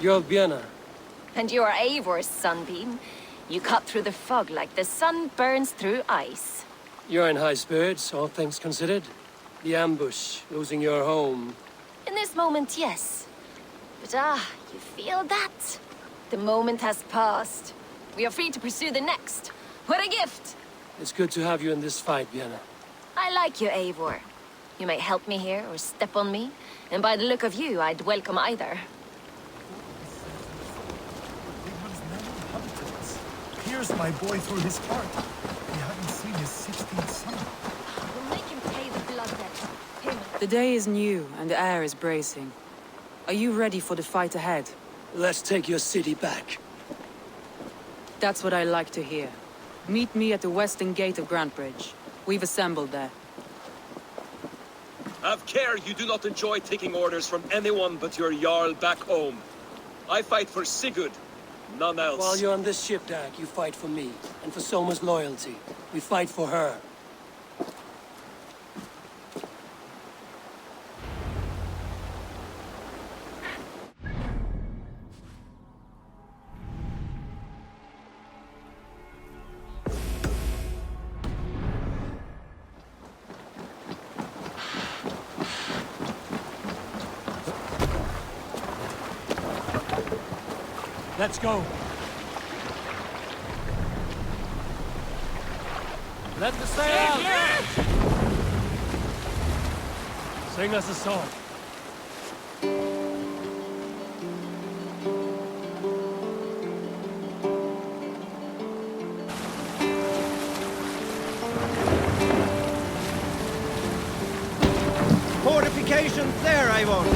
You're Björna. And you're Eivor's sunbeam. You cut through the fog like the sun burns through ice. You're in high spirits, all things considered. The ambush, losing your home. In this moment, yes. But you feel that? The moment has passed. We are free to pursue the next. What a gift! It's good to have you in this fight, Björna. I like you, Eivor. You may help me here or step on me, and by the look of you, I'd welcome either. Pierce my boy through his heart. We haven't seen his 16th son. We'll make him pay the blood debt. Him. The day is new, and the air is bracing. Are you ready for the fight ahead? Let's take your city back. That's what I like to hear. Meet me at the western gate of Grantebridge. We've assembled there. Have care you do not enjoy taking orders from anyone but your Jarl back home. I fight for Sigurd, none else. While you're on this ship, Dag, you fight for me, and for Soma's loyalty. We fight for her. Let's go. Let the sail out! Sing us a song. there, Avon.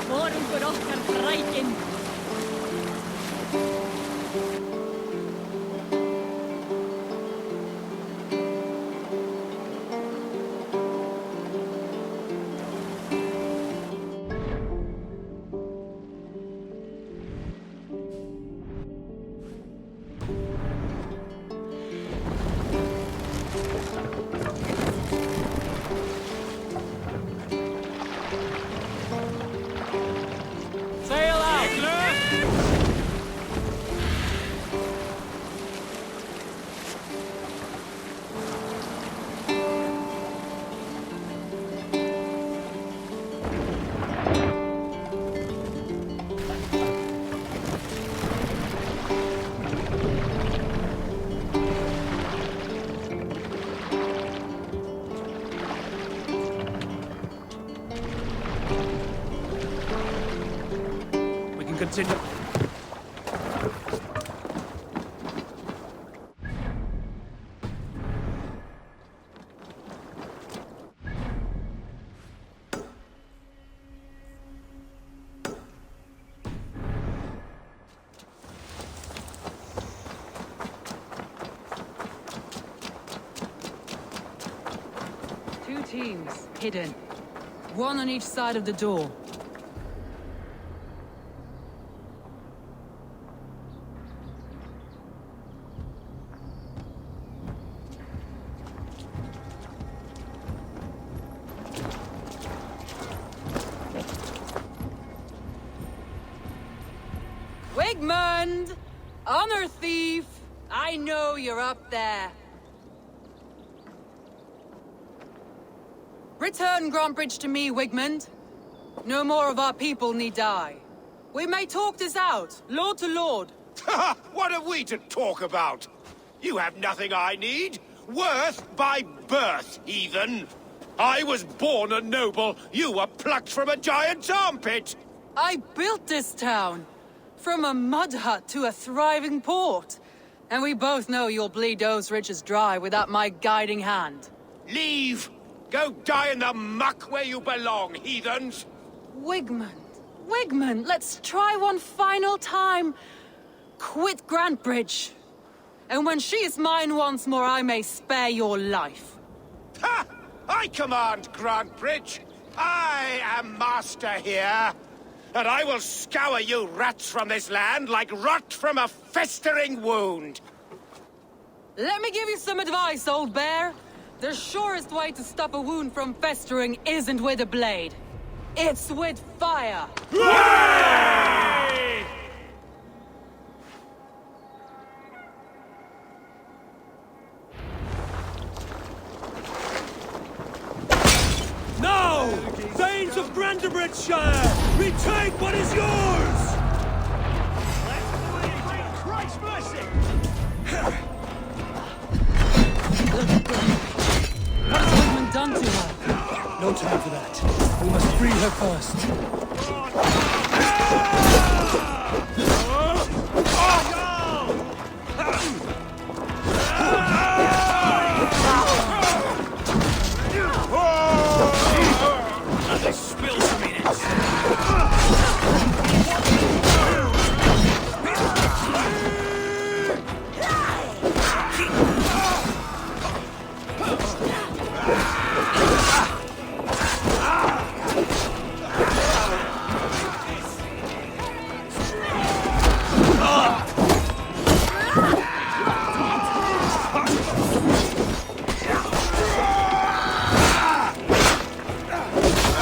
Morgen voor ochtend verrijken. Sail out! We can continue. Two teams, hidden. One on each side of the door. Wigmund! Honor thief! I know you're up there. Return Grantbridge to me, Wigmund. No more of our people need die. We may talk this out, lord to lord. What are we to talk about? You have nothing I need. Worth by birth, heathen. I was born a noble. You were plucked from a giant's armpit. I built this town. From a mud hut to a thriving port. And we both know you'll bleed those riches dry without my guiding hand. Leave! Go die in the muck where you belong, heathens! Wigmund, let's try one final time. Quit Grantbridge. And when she is mine once more, I may spare your life. Ha! I command Grantbridge. I am master here. And I will scour you rats from this land like rot from a festering wound. Let me give you some advice, old bear. The surest way to stop a wound from festering isn't with a blade. It's with fire. Hooray! Now! Thanes of Brandenburgshire! Retake what is yours! Christ mercy! What has Wigmund done to her? No time for that. We must free her first. They spill some in it.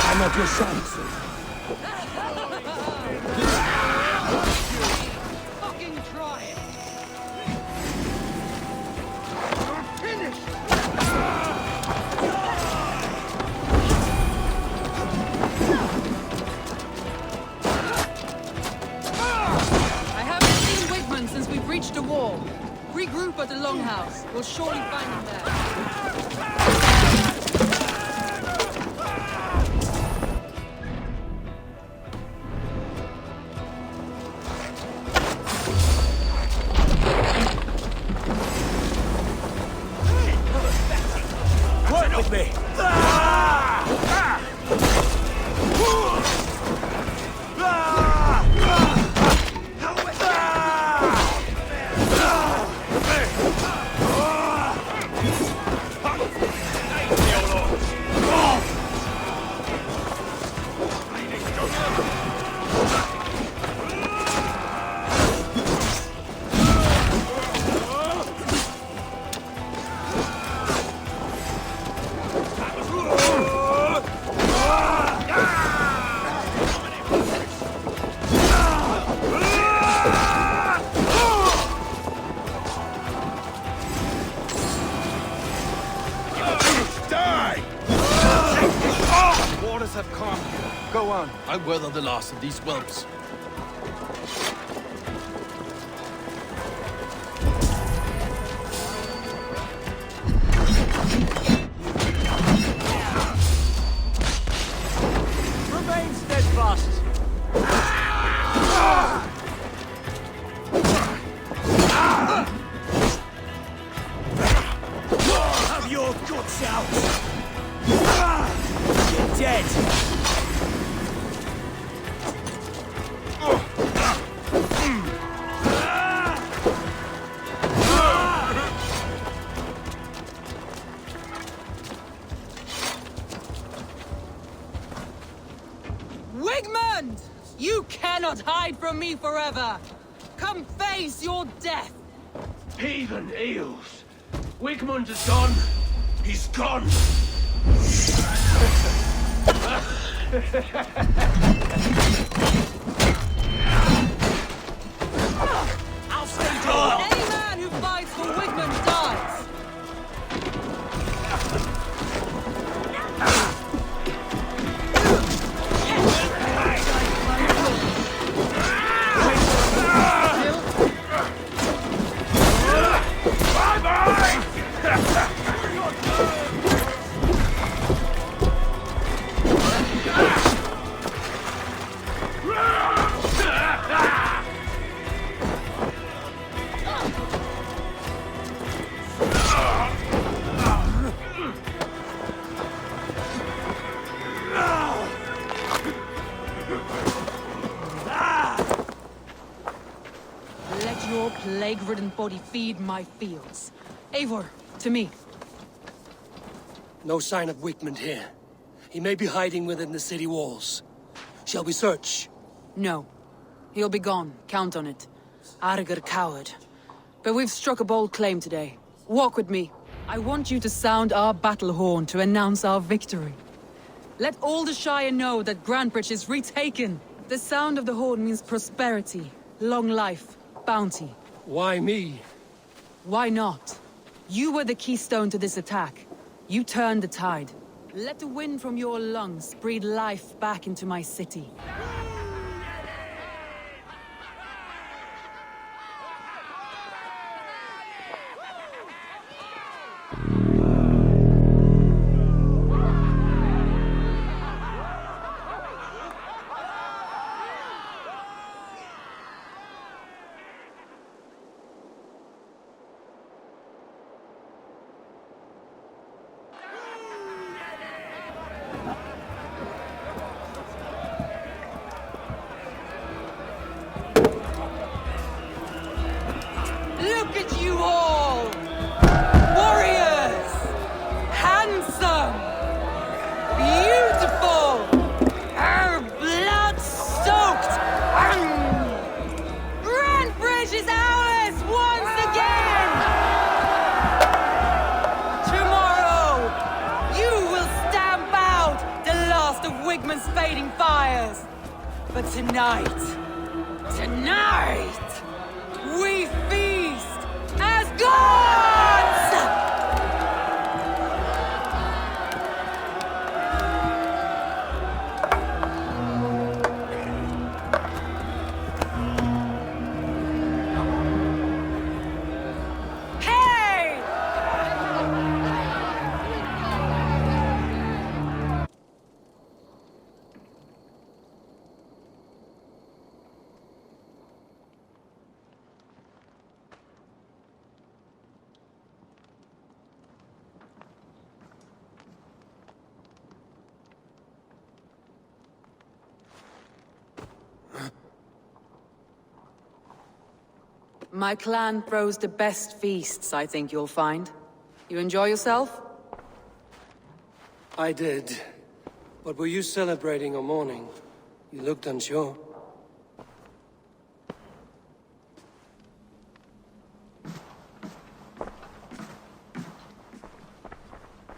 I'm at your side, sir. Fucking try it. I haven't seen Wigmund since we breached the wall. Regroup at the Longhouse. We'll surely find him there. Work with me! go on. I weather the last of these whelps. Remain steadfast. Have your guts out! You're dead! Wigmund! You cannot hide from me forever! Come face your death! Heathen eels. Wigmund is gone. He's gone. I'll stay down! Any man who fights for Wigmund dies! Let your plague-ridden body feed my fields. Eivor, to me. No sign of Wigmund here. He may be hiding within the city walls. Shall we search? No. He'll be gone, count on it. Arger coward. But we've struck a bold claim today. Walk with me. I want you to sound our battle horn to announce our victory. Let all the Shire know that Grantebridge is retaken. The sound of the horn means prosperity, long life, bounty. Why me? Why not? You were the keystone to this attack. You turned the tide. Let the wind from your lungs breathe life back into my city. Look at you all! Warriors! Handsome! Beautiful! Blood-soaked! Grantebridge is ours once again! Tomorrow, you will stamp out the last of Wigmund's fading fires. But tonight, we feast as gods! Hey! My clan throws the best feasts, I think you'll find. You enjoy yourself? I did. But were you celebrating or mourning? You looked unsure.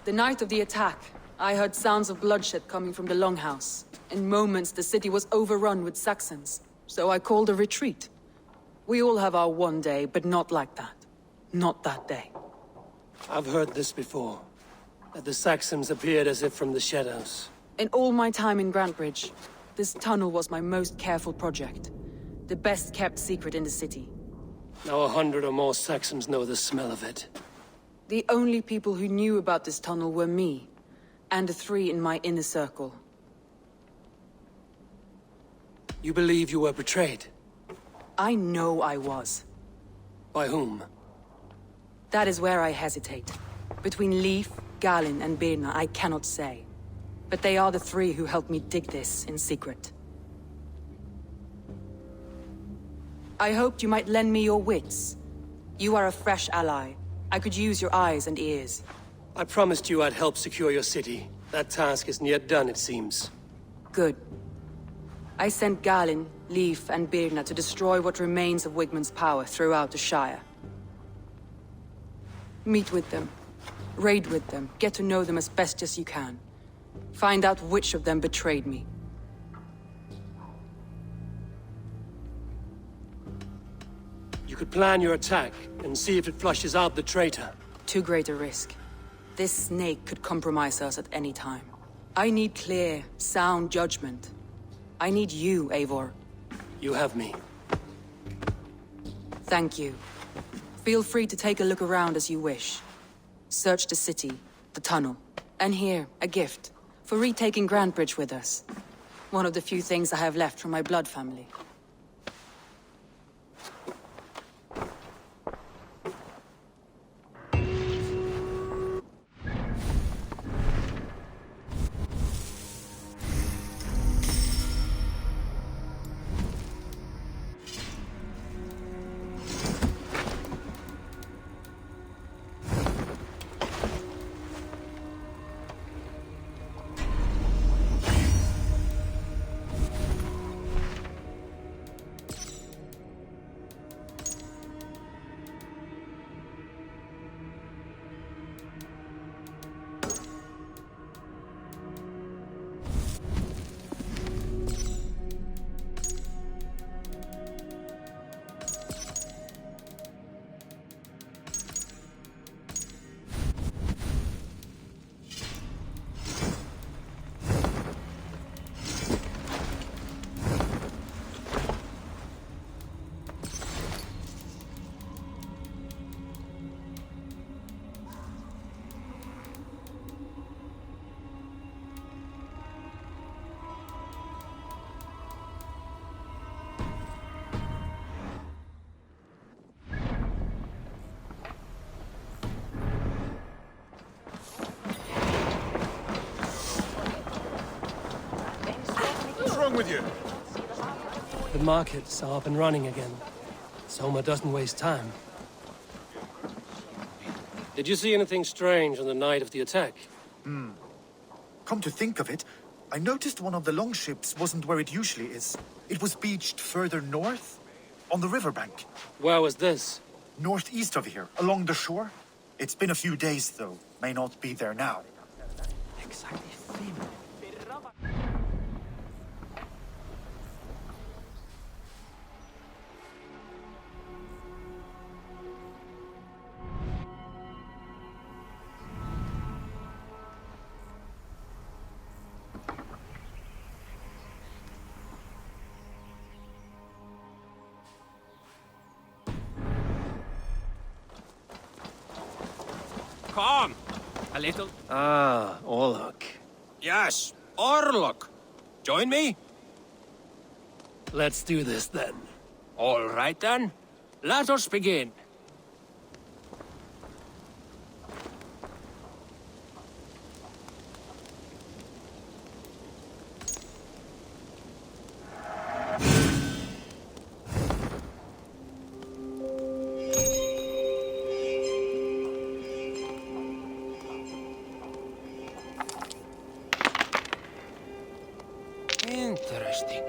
The night of the attack, I heard sounds of bloodshed coming from the Longhouse. In moments, the city was overrun with Saxons, so I called a retreat. We all have our one day, but not like that. Not that day. I've heard this before. That the Saxons appeared as if from the shadows. In all my time in Grantebridge, This tunnel was my most careful project. The best kept secret in the city. Now 100 or more Saxons know the smell of it. The only people who knew about this tunnel were me, and the 3 in my inner circle. You believe you were betrayed? I know I was. By whom? That is where I hesitate. Between Leif, Galin, and Birna, I cannot say. But they are the 3 who helped me dig this in secret. I hoped you might lend me your wits. You are a fresh ally. I could use your eyes and ears. I promised you I'd help secure your city. That task isn't yet done, it seems. Good. I sent Galin, Leif, and Birna to destroy what remains of Wigmund's power throughout the Shire. Meet with them. Raid with them. Get to know them as best as you can. Find out which of them betrayed me. You could plan your attack and see if it flushes out the traitor. Too great a risk. This snake could compromise us at any time. I need clear, sound judgment. I need you, Eivor. You have me. Thank you. Feel free to take a look around as you wish. Search the city, the tunnel, and here, a gift, for retaking Grantebridge with us. One of the few things I have left from my blood family. With you? The markets are up and running again. Soma doesn't waste time. Did you see anything strange on the night of the attack? Come to think of it, I noticed one of the longships wasn't where it usually is. It was beached further north, on the riverbank. Where was this? Northeast of here, along the shore. It's been a few days, though. May not be there now. Come, a little. Ah, Orlok. Yes, Orlok. Join me? Let's do this then. All right then. Let us begin. Interesting.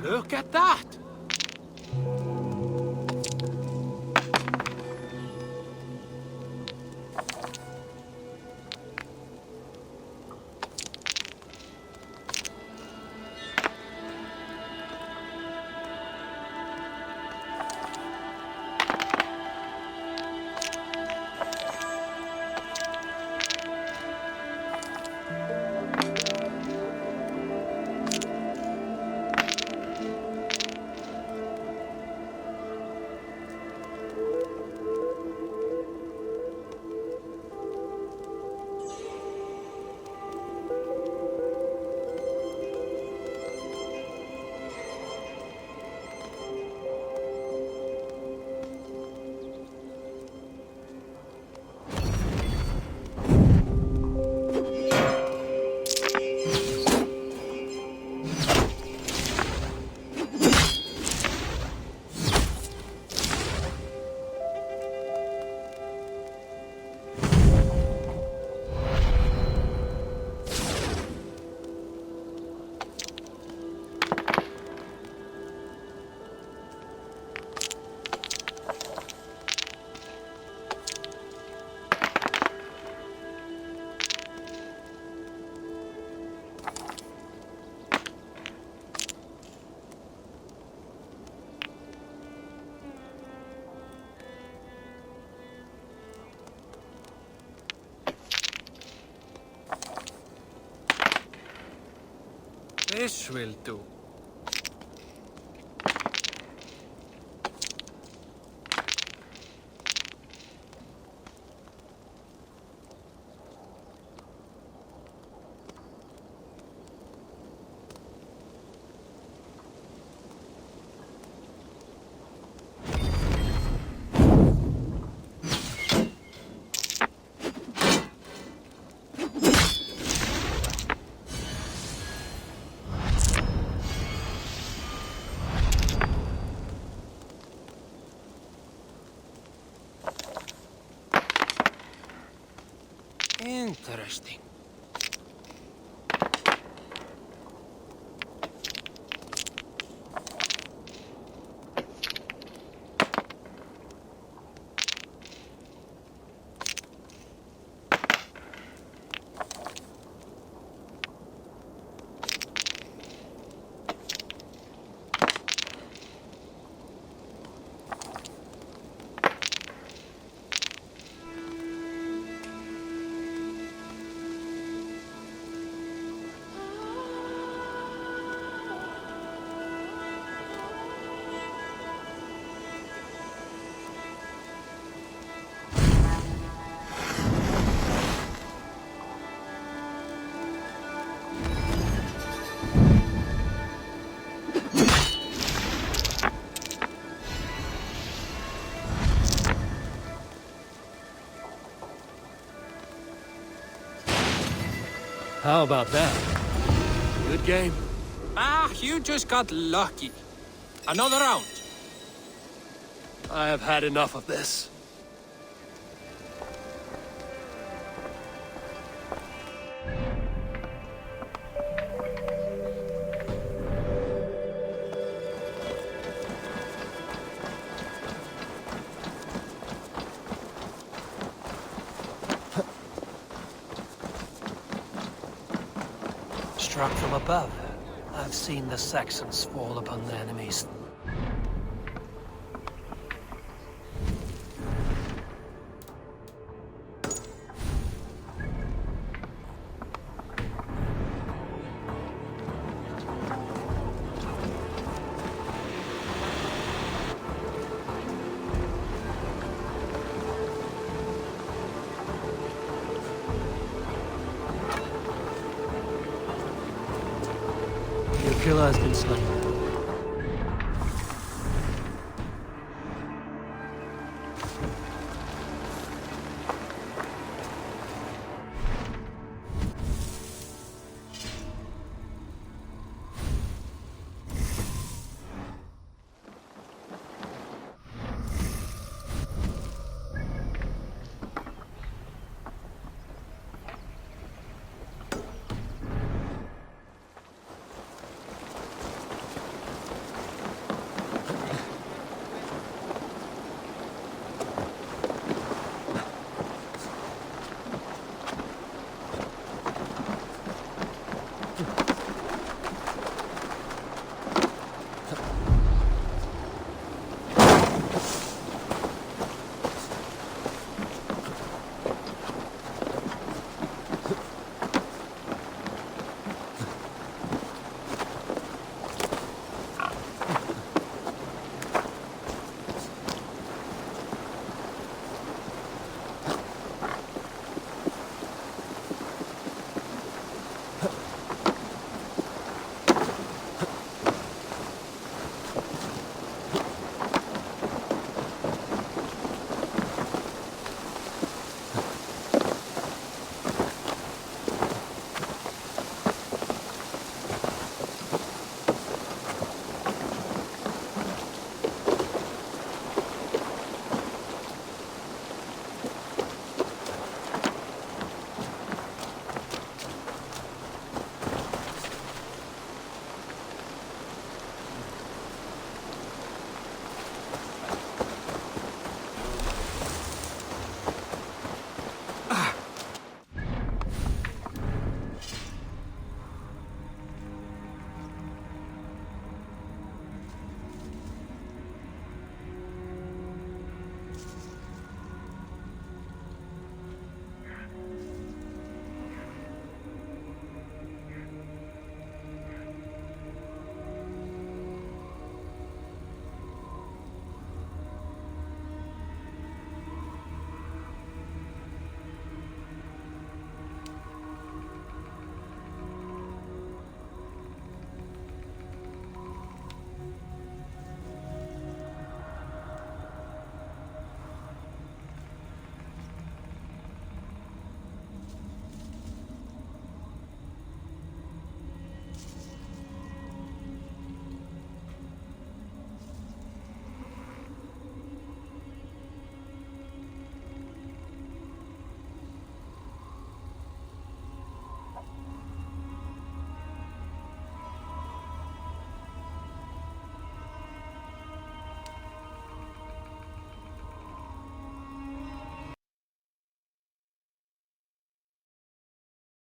Look at that! This will do. Interesting. How about that? Good game. Ah, you just got lucky. Another round. I have had enough of this. Struck from above, I've seen the Saxons fall upon their enemies. killer has been slain.